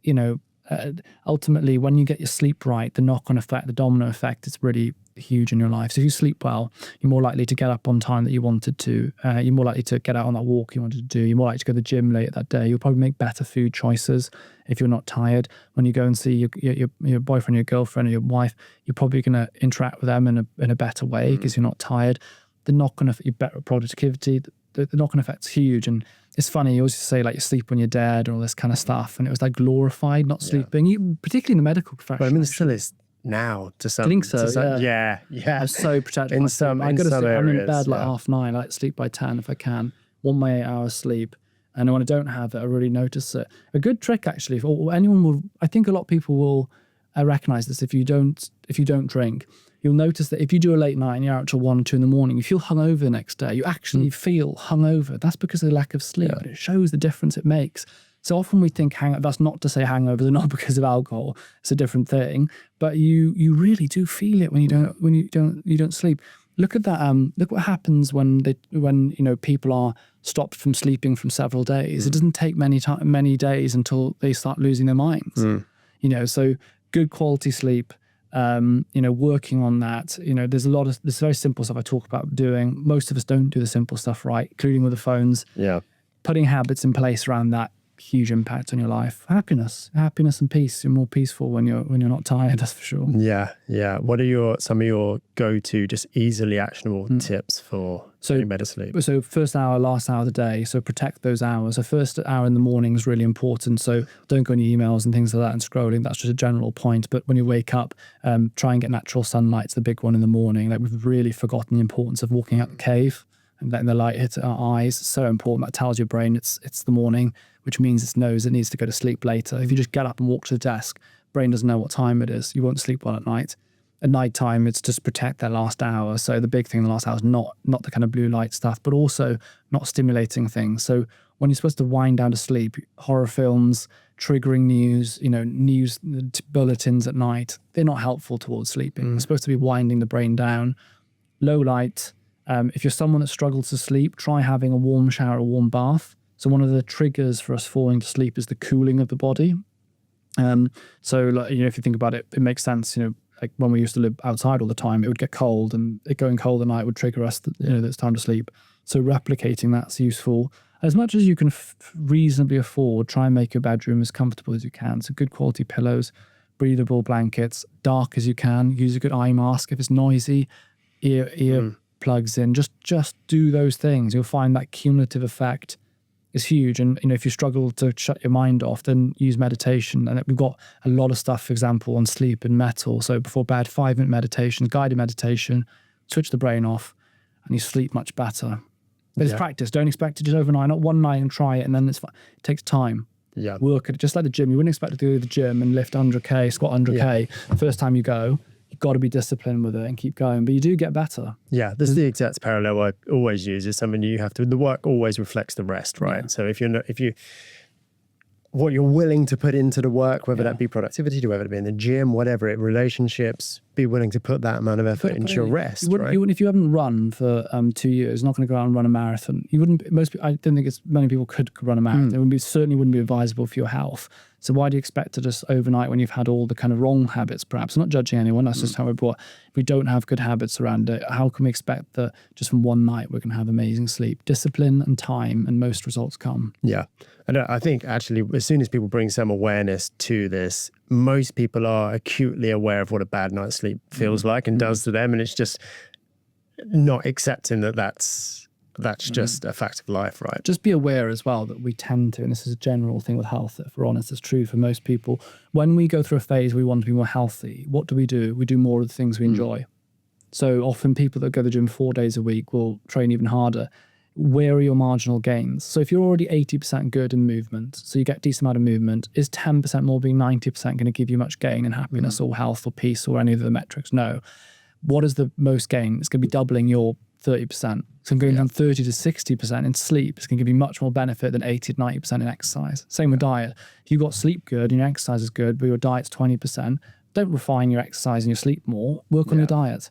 ultimately, when you get your sleep right, the knock-on effect, the domino effect, is really huge in your life. So if you sleep well, you're more likely to get up on time that you wanted to. You're more likely to get out on that walk you wanted to do. You're more likely to go to the gym late that day. You'll probably make better food choices if you're not tired. When you go and see your boyfriend, your girlfriend, or your wife, you're probably going to interact with them in a better way because you're not tired. The knock-on effect, your better productivity, the knock-on effect's huge. And it's funny, you always say like you sleep when you're dead or all this kind of stuff, and it was like glorified not sleeping, particularly in the medical profession. But I mean, it still is now to some. I think so. Yeah. I'm so protective. In some areas, I'm in bed like 9:30. I like to sleep by 10 if I can. Want my 8 hours sleep, and when I don't have it, I really notice it. A good trick, actually, for anyone will. I think a lot of people will recognize this. If you don't drink, you'll notice that if you do a late night and you're out till 1 or 2 in the morning, you feel hungover the next day. You actually feel hungover. That's because of the lack of sleep. And it shows the difference it makes. So often we think that's not to say hangovers are not because of alcohol. It's a different thing. But you really do feel it when you don't sleep. Look at that. Look what happens when people are stopped from sleeping from several days. It doesn't take many days until they start losing their minds. So good quality sleep. Working on that. There's very simple stuff I talk about doing. Most of us don't do the simple stuff right, including with the phones. Yeah. Putting habits in place around that, huge impact on your life. Happiness and peace. You're more peaceful when you're not tired, that's for sure. Yeah. What are some of your go-to, just easily actionable tips for getting better sleep? So first hour, last hour of the day. So protect those hours. So first hour in the morning is really important. So don't go on your emails and things like that and scrolling. That's just a general point. But when you wake up, try and get natural sunlight. It's the big one in the morning. Like we've really forgotten the importance of walking out the cave and letting the light hit our eyes. It's so important. That tells your brain it's the morning, which means it knows it needs to go to sleep later. If you just get up and walk to the desk, brain doesn't know what time it is. You won't sleep well at night. At night time, it's just protect their last hour. So the big thing in the last hour is not the kind of blue light stuff, but also not stimulating things. So when you're supposed to wind down to sleep, horror films, triggering news, news bulletins at night, they're not helpful towards sleeping. They're supposed to be winding the brain down. Low light. If you're someone that struggles to sleep, try having a warm shower, a warm bath. So one of the triggers for us falling to sleep is the cooling of the body. If you think about it, it makes sense. Like when we used to live outside all the time, it would get cold, and it going cold at night would trigger us that it's time to sleep. So replicating that's useful. As much as you can reasonably afford, try and make your bedroom as comfortable as you can. So good quality pillows, breathable blankets, dark as you can. Use a good eye mask if it's noisy. Ear plugs in. Just do those things. You'll find that cumulative effect is huge. And if you struggle to shut your mind off, then use meditation. And we've got a lot of stuff, for example, on sleep and metal. So before bed, 5-minute meditation, guided meditation, switch the brain off, and you sleep much better. But it's practice. Don't expect to do it overnight, not one night and try it and then it's fine. It takes time. Yeah. Work at it. Just like the gym. You wouldn't expect to go to the gym and lift 100K, squat 100K. The first time you go, you've got to be disciplined with it and keep going. But you do get better. Yeah, this is the exact parallel I always use. Is something you have to. The work always reflects the rest, right? Yeah. So what you're willing to put into the work, whether that be productivity, whether it be in the gym, whatever it, relationships, be willing to put that amount of effort into your rest. Right? If you haven't run for 2 years, you're not going to go out and run a marathon. You wouldn't. I don't think many people could run a marathon. It certainly wouldn't be advisable for your health. So why do you expect to just overnight, when you've had all the kind of wrong habits, perhaps? I'm not judging anyone. That's just how we're brought. If we don't have good habits around it, how can we expect that just from one night we're going to have amazing sleep? Discipline and time, and most results come. Yeah. And I think actually, as soon as people bring some awareness to this, most people are acutely aware of what a bad night's sleep feels like and does to them. And it's just not accepting that that's just a fact of life, right? Just be aware as well that we tend to, and this is a general thing with health, if we're honest, it's true for most people. When we go through a phase we want to be more healthy, what do? We do more of the things we enjoy. So often people that go to the gym 4 days a week will train even harder. Where are your marginal gains? So if you're already 80% good in movement, so you get a decent amount of movement, is 10% more being 90% going to give you much gain in happiness or health or peace or any of the metrics? No. What is the most gain? It's going to be doubling your 30%. So going down 30 to 60% in sleep is going to give you much more benefit than 80 to 90% in exercise. Same with diet. If you've got sleep good and your exercise is good, but your diet's 20%, don't refine your exercise and your sleep more. Work on your diet.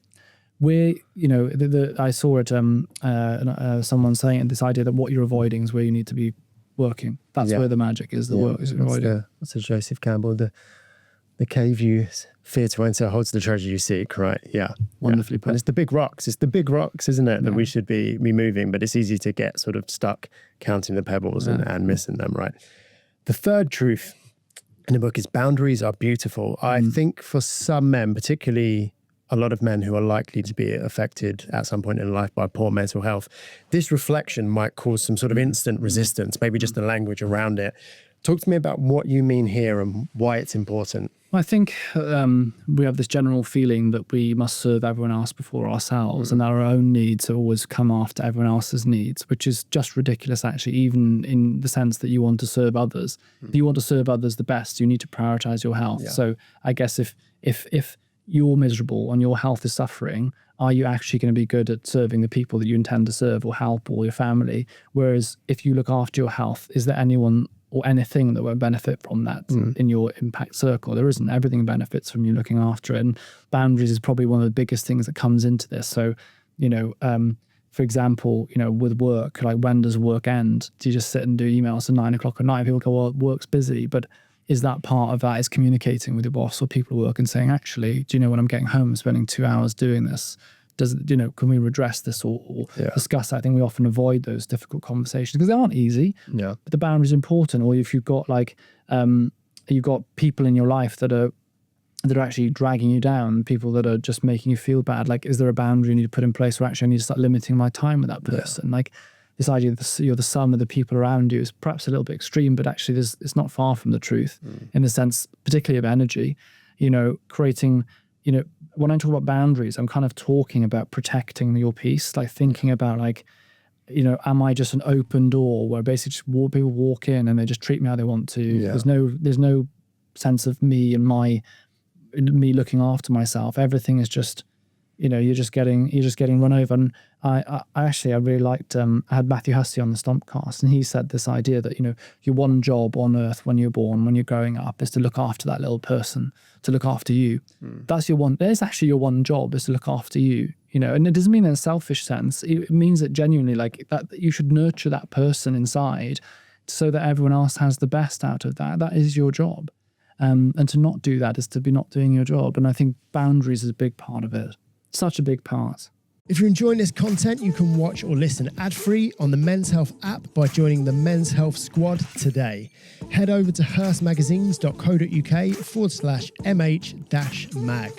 I saw it, someone saying this idea that what you're avoiding is where you need to be working. That's where the magic is, the work is avoiding. That's a Joseph Campbell, the cave you fear to enter holds the treasure you seek, right? Yeah. Wonderfully put. And it's the big rocks, isn't it, that we should be moving, but it's easy to get sort of stuck counting the pebbles and missing them, right? The third truth in the book is boundaries are beautiful. I think for some men, particularly a lot of men who are likely to be affected at some point in life by poor mental health, this reflection might cause some sort of instant resistance, maybe just the language around it. Talk to me about what you mean here and why it's important. I think we have this general feeling that we must serve everyone else before ourselves, and that our own needs always come after everyone else's needs, which is just ridiculous, actually, even in the sense that you want to serve others. If you want to serve others the best, you need to prioritize your health. So I guess if you're miserable and your health is suffering, are you actually going to be good at serving the people that you intend to serve or help or your family? Whereas if you look after your health, is there anyone or anything that will benefit from that in your impact circle? There isn't. Everything benefits from you looking after it. And boundaries is probably one of the biggest things that comes into this. So, for example, with work, like when does work end? Do you just sit and do emails at 9 o'clock at night? People go, well, work's busy, but is that part of that is communicating with your boss or people at work and saying, actually, do you know when I'm getting home, I'm spending 2 hours doing this? Can we redress this or discuss that? I think we often avoid those difficult conversations because they aren't easy. Yeah. But the boundary is important. Or if you've got you've got people in your life that are actually dragging you down, people that are just making you feel bad. Like, is there a boundary you need to put in place where actually I need to start limiting my time with that person? Yeah. Like this idea that you're the sum of the people around you is perhaps a little bit extreme, but actually it's not far from the truth in the sense, particularly of energy, creating, when I talk about boundaries, I'm kind of talking about protecting your peace, like thinking about am I just an open door where basically just people walk in and they just treat me how they want to? Yeah. There's no sense of me and me looking after myself. Everything is just, you're just getting run over. And I really liked, I had Matthew Hussey on the Stompcast, and he said this idea that, your one job on earth when you're born, when you're growing up, is to look after that little person, to look after you. That's there's actually your one job is to look after you, and it doesn't mean in a selfish sense. It means that genuinely like that you should nurture that person inside so that everyone else has the best out of that. That is your job. And to not do that is to be not doing your job. And I think boundaries is a big part of it. Such a big part. If you're enjoying this content, you can watch or listen ad-free on the Men's Health app by joining the Men's Health Squad today. Head over to hearstmagazines.co.uk/mh-mag.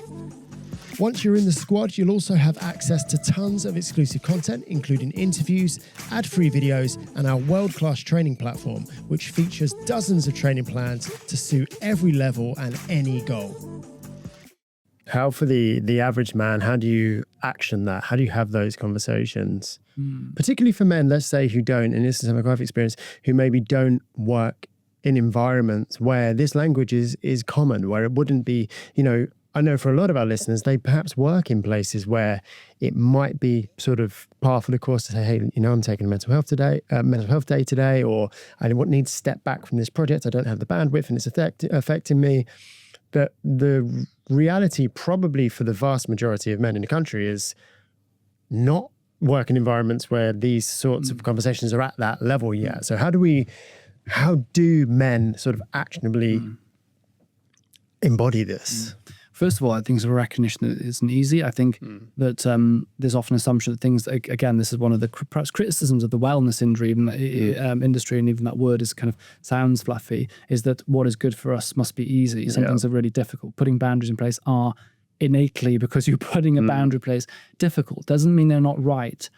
Once you're in the squad, you'll also have access to tons of exclusive content, including interviews, ad-free videos, and our world-class training platform, which features dozens of training plans to suit every level and any goal. How for the average man, how do you action that? How do you have those conversations? Particularly for men, let's say, who don't, and this is something I've experienced, who maybe don't work in environments where this language is common, where it wouldn't be, I know for a lot of our listeners, they perhaps work in places where it might be sort of par for the course to say, hey, I'm taking a mental health day today, or I need to step back from this project. I don't have the bandwidth and it's affecting me. But the reality probably for the vast majority of men in the country is not working environments where these sorts of conversations are at that level yet. So how do men sort of actionably embody this? First of all, I think it's a recognition that it isn't easy. I think that there's often an assumption that things, again, this is one of the perhaps criticisms of the wellness industry, and even that word is kind of sounds fluffy, is that what is good for us must be easy. Some things are really difficult. Putting boundaries in place are innately, because you're putting a boundary in place, difficult. Doesn't mean they're not right.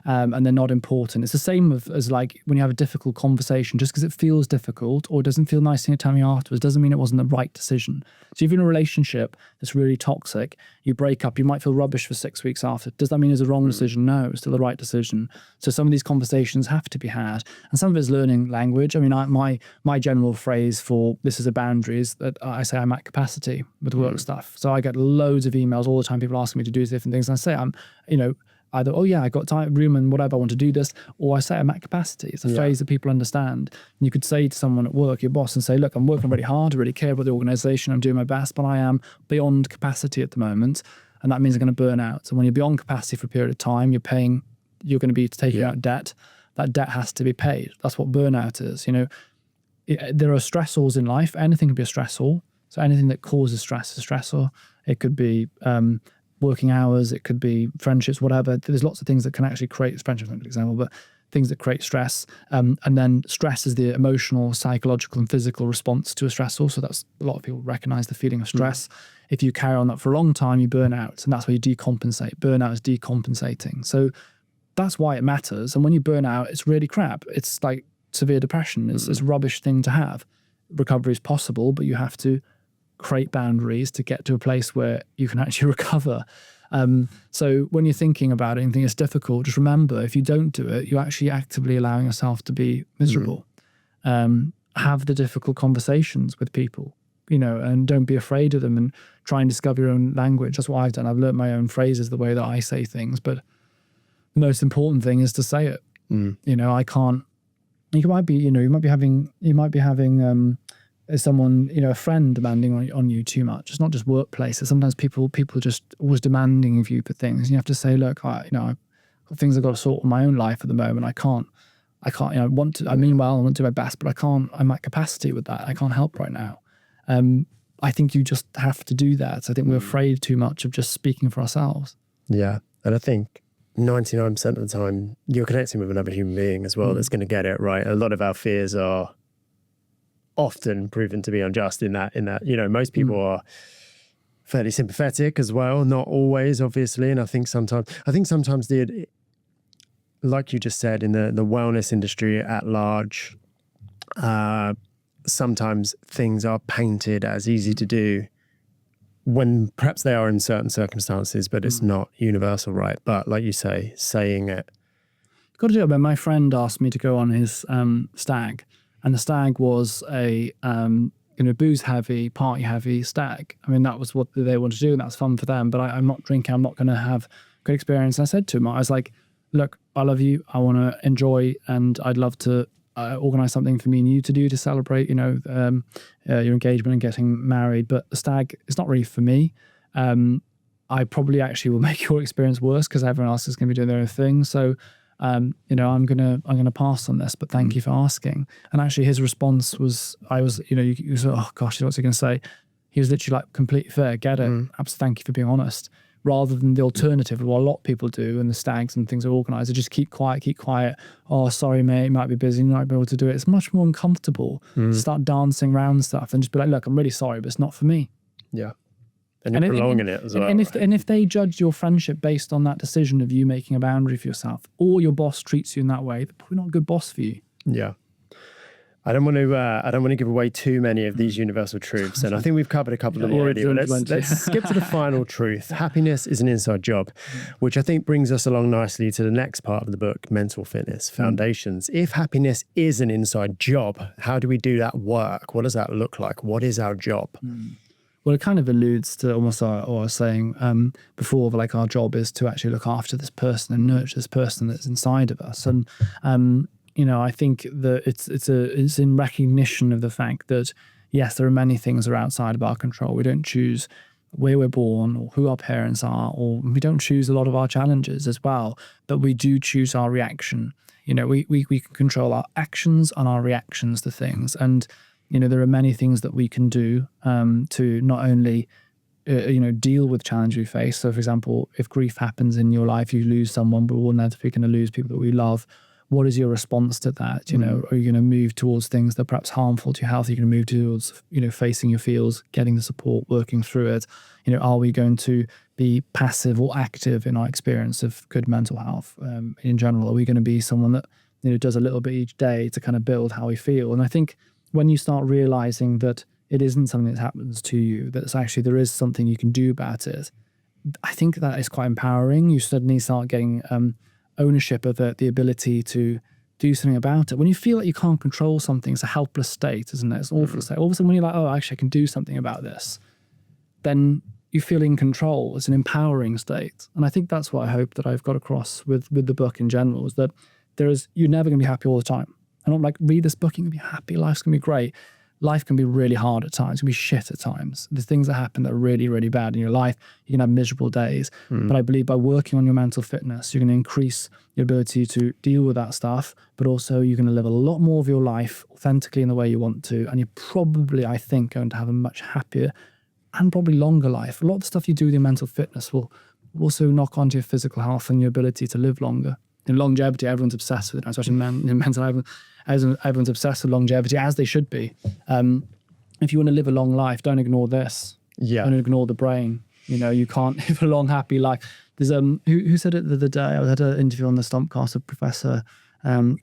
And they're not important. It's the same as like when you have a difficult conversation, just because it feels difficult or it doesn't feel nice in your tummy afterwards, doesn't mean it wasn't the right decision. So if you're in a relationship that's really toxic, you break up, you might feel rubbish for 6 weeks after. Does that mean it's a wrong decision? No, it's still the right decision. So some of these conversations have to be had. And some of it's learning language. I mean, my general phrase for this is a boundary is that I say I'm at capacity with work stuff. So I get loads of emails all the time, people asking me to do different things. And I say I'm, either, oh yeah, I got time, room and whatever, I want to do this, or I say I'm at capacity. It's a phrase that people understand. And you could say to someone at work, your boss, and say, look, I'm working really hard, I really care about the organization, I'm doing my best, but I am beyond capacity at the moment. And that means I'm going to burn out. So when you're beyond capacity for a period of time, you're going to be taking out debt. That debt has to be paid. That's what burnout is. There are stressors in life. Anything can be a stressor. So anything that causes stress is a stressor. It could be working hours, it could be friendships, whatever. There's lots of things that can actually create, friendships, not a good example, but things that create stress. And then stress is the emotional, psychological, and physical response to a stressor. So that's a lot of people recognize the feeling of stress. If you carry on that for a long time, you burn out, and that's where you decompensate. Burnout is decompensating. So that's why it matters. And when you burn out, it's really crap. It's like severe depression. It's a rubbish thing to have. Recovery is possible, but you have to create boundaries to get to a place where you can actually recover. So when you're thinking about it and think it's difficult, just remember, if you don't do it, you're actually actively allowing yourself to be miserable. Have the difficult conversations with people, and don't be afraid of them, and try and discover your own language. That's what I've done. I've learned my own phrases, the way that I say things, but the most important thing is to say it. I can't, you might be having someone, a friend demanding on you too much. It's not just workplaces. Sometimes people are just always demanding of you for things. And you have to say, look, I've got things I've got to sort in my own life at the moment. I can't, I want to, I mean well, I want to do my best, but I can't, I'm at capacity with that. I can't help right now. I think you just have to do that. I think we're afraid too much of just speaking for ourselves. Yeah. And I think 99% of the time you're connecting with another human being as well that's going to get it right. A lot of our fears are often proven to be unjust in that, most people are fairly sympathetic as well, not always, obviously. And I think sometimes like you just said, in the wellness industry at large, sometimes things are painted as easy to do when perhaps they are in certain circumstances, but it's not universal, right? But like you say, saying it. Got to do it. But my friend asked me to go on his stag. And the stag was a booze heavy, party heavy stag. I mean, that was what they wanted to do, and that's fun for them. But I'm not drinking. I'm not going to have a good experience. And I said to him, I was like, look, I love you. I want to enjoy, and I'd love to organize something for me and you to do to celebrate, your engagement and getting married. But the stag is not really for me. I probably actually will make your experience worse because everyone else is going to be doing their own thing. So I'm gonna pass on this, but thank you for asking. And actually his response was, you said, oh gosh, what's he gonna say? He was literally like, completely fair, get it. Absolutely, thank you for being honest. Rather than the alternative, what a lot of people do, and the stags and things are organized, they just keep quiet. Oh, sorry, mate, you might be busy, you might be able to do it. It's much more uncomfortable to start dancing around stuff and just be like, look, I'm really sorry, but it's not for me. Yeah. And you're prolonging it as well. And if they judge your friendship based on that decision of you making a boundary for yourself, or your boss treats you in that way, they're probably not a good boss for you. Yeah. I don't want to give away too many of these universal truths, and I think we've covered a couple of them already. But let's skip to the final truth. Happiness is an inside job, which I think brings us along nicely to the next part of the book, mental fitness foundations. If happiness is an inside job, how do we do that work? What does that look like? What is our job? Well, it kind of alludes to almost what I was saying before, like our job is to actually look after this person and nurture this person that's inside of us. And I think that it's in recognition of the fact that, yes, there are many things that are outside of our control. We don't choose where we're born or who our parents are, or we don't choose a lot of our challenges as well, but we do choose our reaction. We can control our actions and our reactions to things. And, there are many things that we can do to not only deal with challenge we face. So, for example, if grief happens in your life, you lose someone, but we're inevitably going to lose people that we love. What is your response to that? Are you going to move towards things that are perhaps harmful to your health? Are you going to move towards, facing your feels, getting the support, working through it? Are we going to be passive or active in our experience of good mental health in general? Are we going to be someone that, does a little bit each day to kind of build how we feel? And I think when you start realizing that it isn't something that happens to you, that actually there is something you can do about it, I think that is quite empowering. You suddenly start getting ownership of the ability to do something about it. When you feel like you can't control something, it's a helpless state, isn't it? It's an awful state. All of a sudden, when you're like, oh, actually, I can do something about this, then you feel in control. It's an empowering state. And I think that's what I hope that I've got across with the book in general, is that you're never going to be happy all the time. And I'm like, read this book, you're going to be happy, life's going to be great. Life can be really hard at times. It can be shit at times. There's things that happen that are really, really bad in your life. You can have miserable days. But I believe by working on your mental fitness, you're going to increase your ability to deal with that stuff, but also you're going to live a lot more of your life authentically in the way you want to. And you're probably, I think, going to have a much happier and probably longer life. A lot of the stuff you do with your mental fitness will also knock onto your physical health and your ability to live longer. In longevity, everyone's obsessed with it, especially in mental health. Everyone's obsessed with longevity, as they should be. If you want to live a long life, don't ignore this. Don't ignore the brain. You can't live a long, happy life. There's who said it the other day? I had an interview on the Stompcast of Professor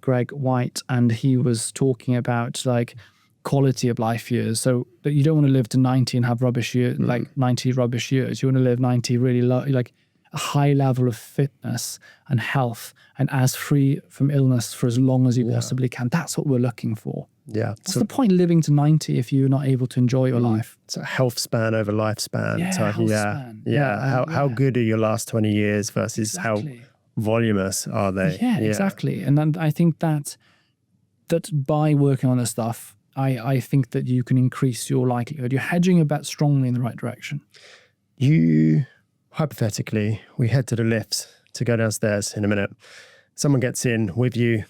Greg White, and he was talking about like quality of life years. So that you don't want to live to 90 and have rubbish years, like 90 rubbish years. You want to live 90 really like a high level of fitness and health and as free from illness for as long as you possibly can. That's what we're looking for. Yeah. What's the point living to 90 if you're not able to enjoy your life? It's a health span over lifespan. Span. How good are your last 20 years versus how voluminous are they? Yeah, exactly. And then I think that by working on this stuff, I think that you can increase your likelihood. You're hedging a bet strongly in the right direction. Hypothetically, we head to the lifts to go downstairs in a minute. Someone gets in with you,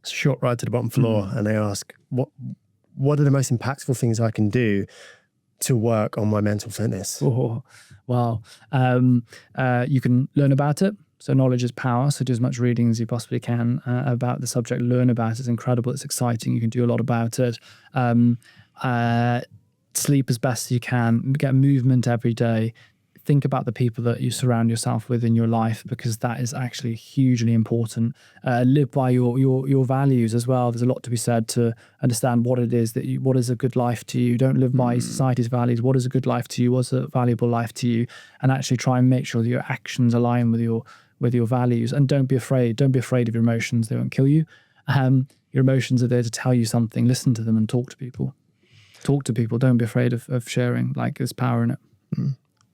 it's a short ride to the bottom floor, and they ask, what are the most impactful things I can do to work on my mental fitness? Oh, wow. You can learn about it. So knowledge is power. So do as much reading as you possibly can about the subject. Learn about it. It's incredible. It's exciting. You can do a lot about it. Sleep as best as you can. Get movement every day. Think about the people that you surround yourself with in your life, because that is actually hugely important. Live by your values as well. There's a lot to be said to understand what it is what is a good life to you. Don't live by society's values. What is a good life to you? What's a valuable life to you? And actually try and make sure that your actions align with your values. And don't be afraid. Don't be afraid of your emotions. They won't kill you. Your emotions are there to tell you something. Listen to them and talk to people. Talk to people. Don't be afraid of sharing. Like, there's power in it.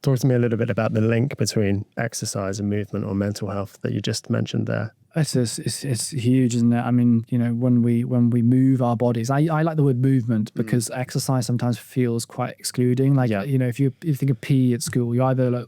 Talk to me a little bit about the link between exercise and movement or mental health that you just mentioned there. It's huge, isn't it? I mean, when we move our bodies, I like the word movement because exercise sometimes feels quite excluding. Like, if you think of PE at school, you either like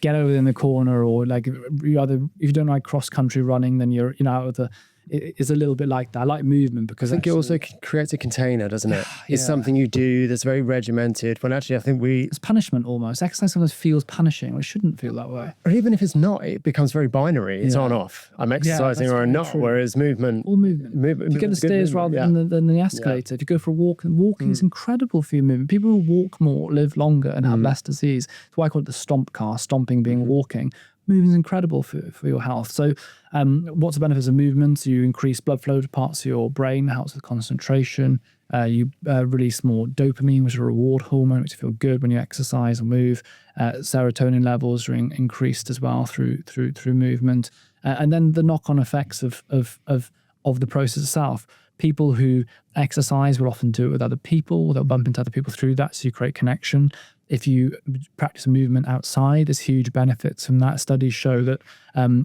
get over in the corner, or like if you don't like cross country running, then you're out of the. It's a little bit like that. I like movement because I think it also creates a container, doesn't it? It's something you do that's very regimented. When actually, I think it's punishment almost. Exercise sometimes feels punishing, or it shouldn't feel that way. Or even if it's not, it becomes very binary. It's on off. I'm exercising or I'm not. True. Whereas movement, all movement. You get the stairs rather than the escalator. If you go for a walk, and walking is incredible for your movement. People who walk more live longer and have less disease. That's why I call it the stomp car. Stomping being walking. moving is incredible for your health. So what's the benefits of movement? You increase blood flow to parts of your brain, helps with concentration. You release more dopamine, which is a reward hormone, which you feel good when you exercise or move. Serotonin levels are increased as well through movement. And then the knock-on effects of the process itself. People who exercise will often do it with other people. They'll bump into other people through that, so you create connection. If you practice a movement outside, there's huge benefits from that. Studies show that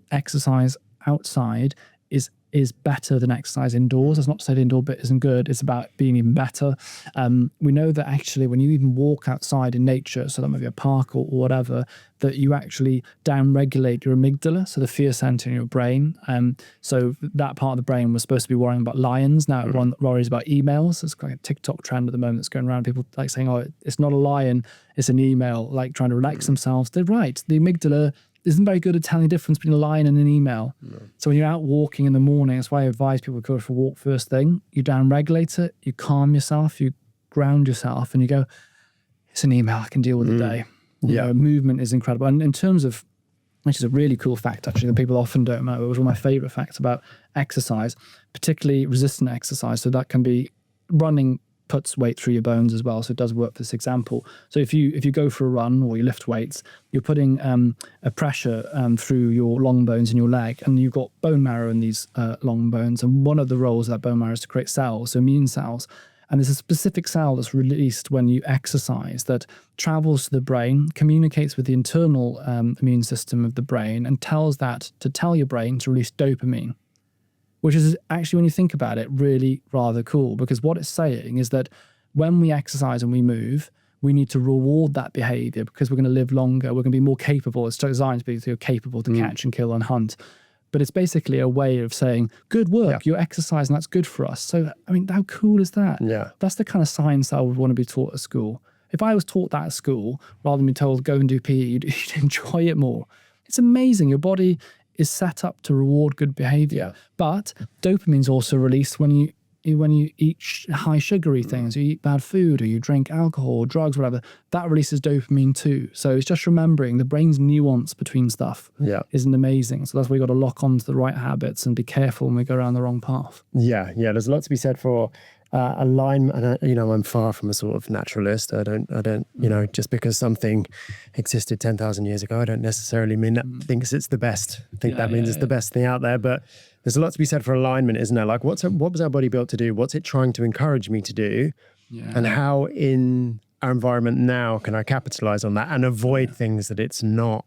exercise outside is better than exercise indoors. That's not to say the indoor bit isn't good. It's about being even better. We know that actually when you even walk outside in nature, so that might be a park or whatever, that you actually down-regulate your amygdala, so the fear center in your brain. So that part of the brain was supposed to be worrying about lions. Now it worries about emails. It's like a TikTok trend at the moment that's going around. People like saying, oh, it's not a lion, it's an email, like trying to relax themselves. They're right. The amygdala isn't very good at telling the difference between a line and an email. No. So when you're out walking in the morning, that's why I advise people to go for a walk first thing. You down-regulate it, you calm yourself, you ground yourself, and you go, it's an email, I can deal with the day. You know, movement is incredible. And in terms of, which is a really cool fact actually that people often don't know, it was one of my favorite facts about exercise, particularly resistant exercise. So that can be running, puts weight through your bones as well, so it does work for this example. So if you go for a run or you lift weights, you're putting a pressure through your long bones in your leg, and you've got bone marrow in these long bones, and one of the roles of that bone marrow is to create cells, so immune cells. And there's a specific cell that's released when you exercise that travels to the brain, communicates with the internal immune system of the brain, and tells that to tell your brain to release dopamine, which is actually, when you think about it, really rather cool, because what it's saying is that when we exercise and we move, we need to reward that behavior because we're going to live longer. We're going to be more capable. It's designed to be so you're capable to catch and kill and hunt. But it's basically a way of saying, good work, you're exercising, that's good for us. So, I mean, how cool is that? Yeah. That's the kind of science I would want to be taught at school. If I was taught that at school, rather than be told, go and do PE, you'd enjoy it more. It's amazing. Your body is set up to reward good behavior. Yeah. But dopamine's also released when you eat high sugary things, you eat bad food, or you drink alcohol, drugs, whatever. That releases dopamine too. So it's just remembering the brain's nuance between stuff isn't amazing. So that's why you got to lock onto the right habits and be careful when we go around the wrong path. Yeah. There's a lot to be said for alignment. And I'm far from a sort of naturalist. I don't, just because something existed 10,000 years ago, I don't necessarily mean that thinks it's the best. I think that means it's the best thing out there. But there's a lot to be said for alignment, isn't there? Like, what was our body built to do? What's it trying to encourage me to do? Yeah. And how in our environment now can I capitalize on that and avoid things that it's not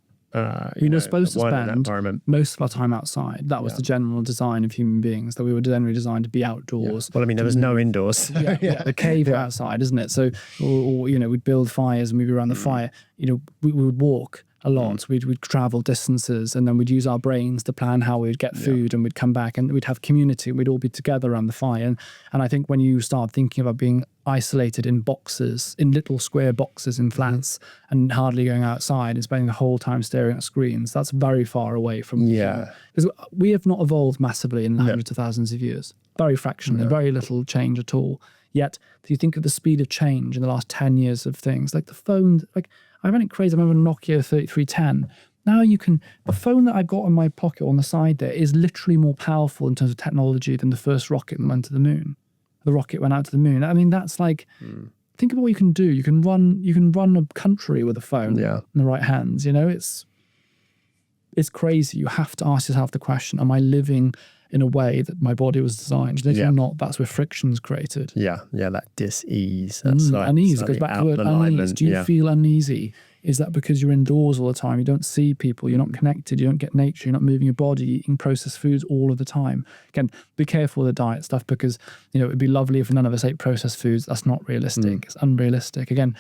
you're supposed to spend most of our time outside. That was the general design of human beings, that we were generally designed to be outdoors. Well, I mean, there was no indoors. The cave outside, isn't it? So, or we'd build fires and we'd be around the fire. We would walk a lot. We'd travel distances, and then we'd use our brains to plan how we'd get food, and we'd come back and we'd have community. We'd all be together around the fire. And I think when you start thinking about being isolated in boxes, in little square boxes in flats, and hardly going outside and spending the whole time staring at screens, that's very far away from because we have not evolved massively in hundreds of thousands of years. Very fractional, very little change at all. Yet, if you think of the speed of change in the last 10 years of things, like the phone, like I find it crazy. I remember Nokia 3310. Now the phone that I've got in my pocket on the side there is literally more powerful in terms of technology than the first rocket that went to the moon. The rocket went out to the moon. I mean, that's like, think about what you can do. You can run a country with a phone in the right hands. It's crazy. You have to ask yourself the question, am I living in a way that my body was designed? And if you're not, that's where friction's created. That dis-ease. That's unease. It goes back to the word unease. Do you feel uneasy? Is that because you're indoors all the time? You don't see people, you're not connected, you don't get nature, you're not moving your body, eating processed foods all of the time. Again, be careful with the diet stuff, because it'd be lovely if none of us ate processed foods. That's not realistic. It's unrealistic. Again,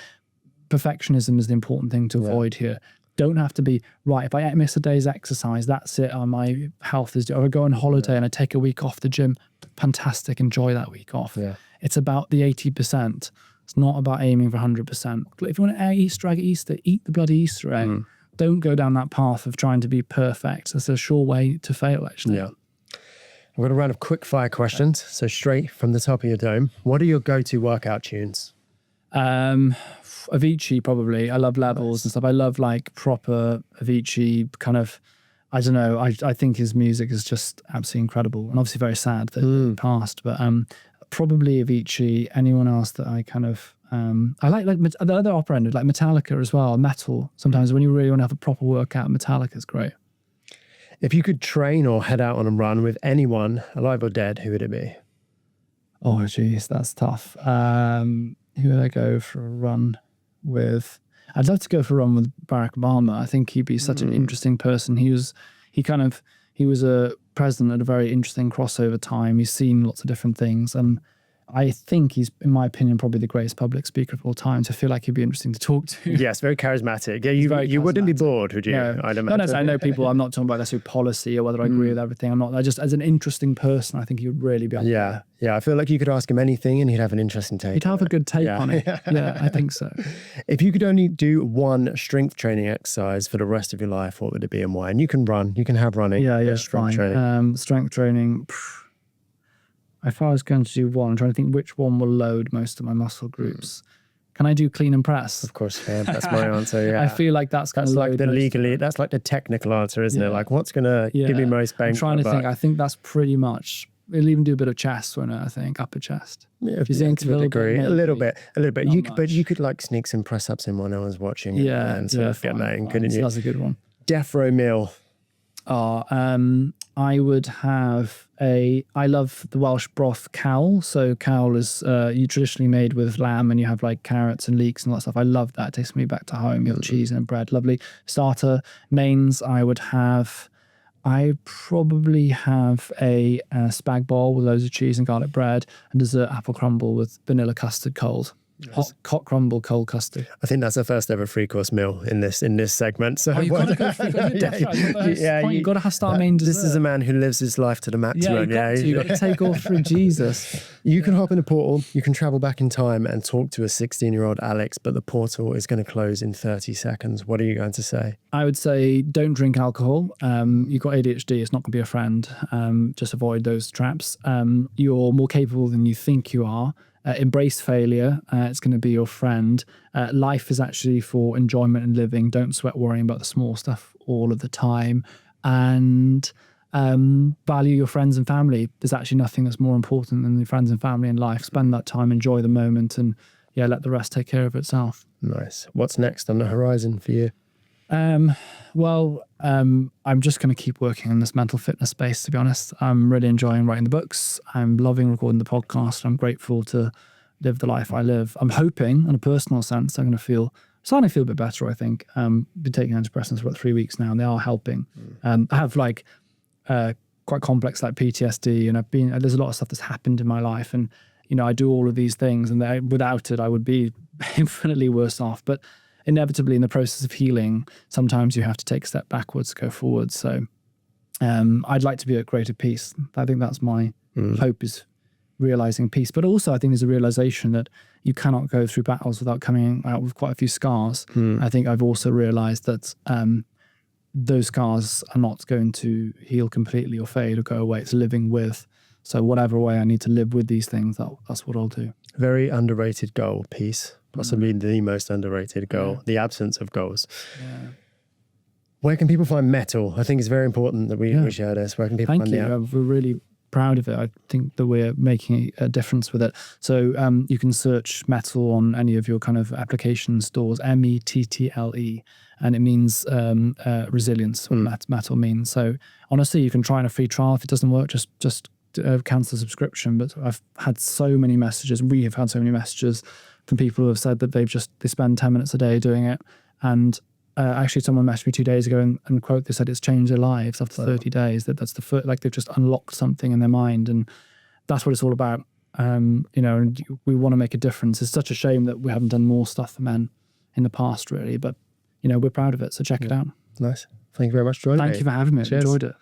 perfectionism is the important thing to avoid here. Don't have to be, right, if I miss a day's exercise, that's it, my health is, or I go on holiday and I take a week off the gym, fantastic, enjoy that week off. It's about the 80%. It's not about aiming for 100%. If you want to eat Easter egg at Easter, eat the bloody Easter egg. Don't go down that path of trying to be perfect. That's a sure way to fail, actually. I'm going to run a quick fire questions. So straight from the top of your dome, what are your go-to workout tunes? Avicii, probably. I love Levels and stuff. I love like proper Avicii kind of, I don't know. I think his music is just absolutely incredible, and obviously very sad that he passed. But probably Avicii. Anyone else that I kind of I like the other opera end, like Metallica as well. Metal. Sometimes when you really want to have a proper workout, Metallica's great. If you could train or head out on a run with anyone, alive or dead, who would it be? Oh, geez, that's tough. Who would I go for a run with? I'd love to go for a run with Barack Obama. I think he'd be such an interesting person. He was a president at a very interesting crossover time. He's seen lots of different things, and I think he's, in my opinion, probably the greatest public speaker of all time. So I feel like he'd be interesting to talk to. Yes, very charismatic. Yeah, you wouldn't be bored, would you? No, I'd not necessarily. I know people. I'm not talking about necessarily policy or whether I agree with everything. I'm not. I just, as an interesting person, I think he would really be. Yeah. I feel like you could ask him anything, and he'd have an interesting take. He'd have a good take on it. Yeah, I think so. If you could only do one strength training exercise for the rest of your life, what would it be and why? And you can run. You can have running. Yeah, strength fine. training. Strength training. If I was going to do one, I'm trying to think which one will load most of my muscle groups. Can I do clean and press? Of course, yeah, that's my answer. Yeah, I feel like that's like the legally. That's like the technical answer, isn't it? Like, what's going to give me most bang? I'm trying to think. I think that's pretty much. We'll even do a bit of chest, won't it? I think upper chest. Yeah, do you think a little bit. You could like sneak some press ups in while no one's watching. And sort of get that in, couldn't you? That's a good one. Death row meal. I would have I love the Welsh broth cawl. So cawl is you traditionally made with lamb, and you have like carrots and leeks and all that stuff. I love that. It takes me back to home. You have cheese and bread. Lovely. Starter mains, I'd probably have a spag bol with loads of cheese and garlic bread, and dessert apple crumble with vanilla custard cold. Hot crumble, cold custard. I think that's the first ever 3-course meal in this segment. So you've got to go for you've got to start main dessert. This is a man who lives his life to the maximum. You've got to take all through Jesus. You can hop in a portal, you can travel back in time and talk to a 16-year-old Alex, but the portal is going to close in 30 seconds. What are you going to say? I would say don't drink alcohol. You've got ADHD, it's not going to be a friend. Just avoid those traps. You're more capable than you think you are. Embrace failure. It's going to be your friend. Life is actually for enjoyment and living. Don't sweat worrying about the small stuff all of the time. And value your friends and family. There's actually nothing that's more important than your friends and family in life. Spend that time, enjoy the moment, and let the rest take care of itself. Nice. What's next on the horizon for you? I'm just going to keep working in this mental fitness space, to be honest. I'm really enjoying writing the books. I'm loving recording the podcast. I'm grateful to live the life I live. I'm hoping, in a personal sense, I'm starting to feel a bit better, I think. Been taking antidepressants for about 3 weeks now, and they are helping. I have quite complex like PTSD, and there's a lot of stuff that's happened in my life, and I do all of these things, and without it, I would be infinitely worse off. But inevitably, in the process of healing, sometimes you have to take a step backwards to go forward. So I'd like to be at greater peace. I think that's my hope, is realizing peace. But also, I think there's a realization that you cannot go through battles without coming out with quite a few scars. I think I've also realized that those scars are not going to heal completely or fade or go away. It's living with. So whatever way I need to live with these things, that's what I'll do. Very underrated goal, peace. Possibly the most underrated goal, the absence of goals. Yeah. Where can people find metal? I think it's very important that we share this. Where can people find it? We're really proud of it. I think that we're making a difference with it. So you can search metal on any of your kind of application stores, METTLE, and it means resilience, what metal means. So honestly, you can try on a free trial. If it doesn't work, just cancel the subscription. But I've had so many messages. We have had so many messages from people who have said that they spend 10 minutes a day doing it. And actually someone messaged me 2 days ago and quote, they said it's changed their lives after 30 days. That's the first, like they've just unlocked something in their mind. And that's what it's all about. And we want to make a difference. It's such a shame that we haven't done more stuff for men in the past, really. But, we're proud of it. So check it out. Nice. Thank you very much for joining me. Thank you for having me. Cheers. Enjoyed it.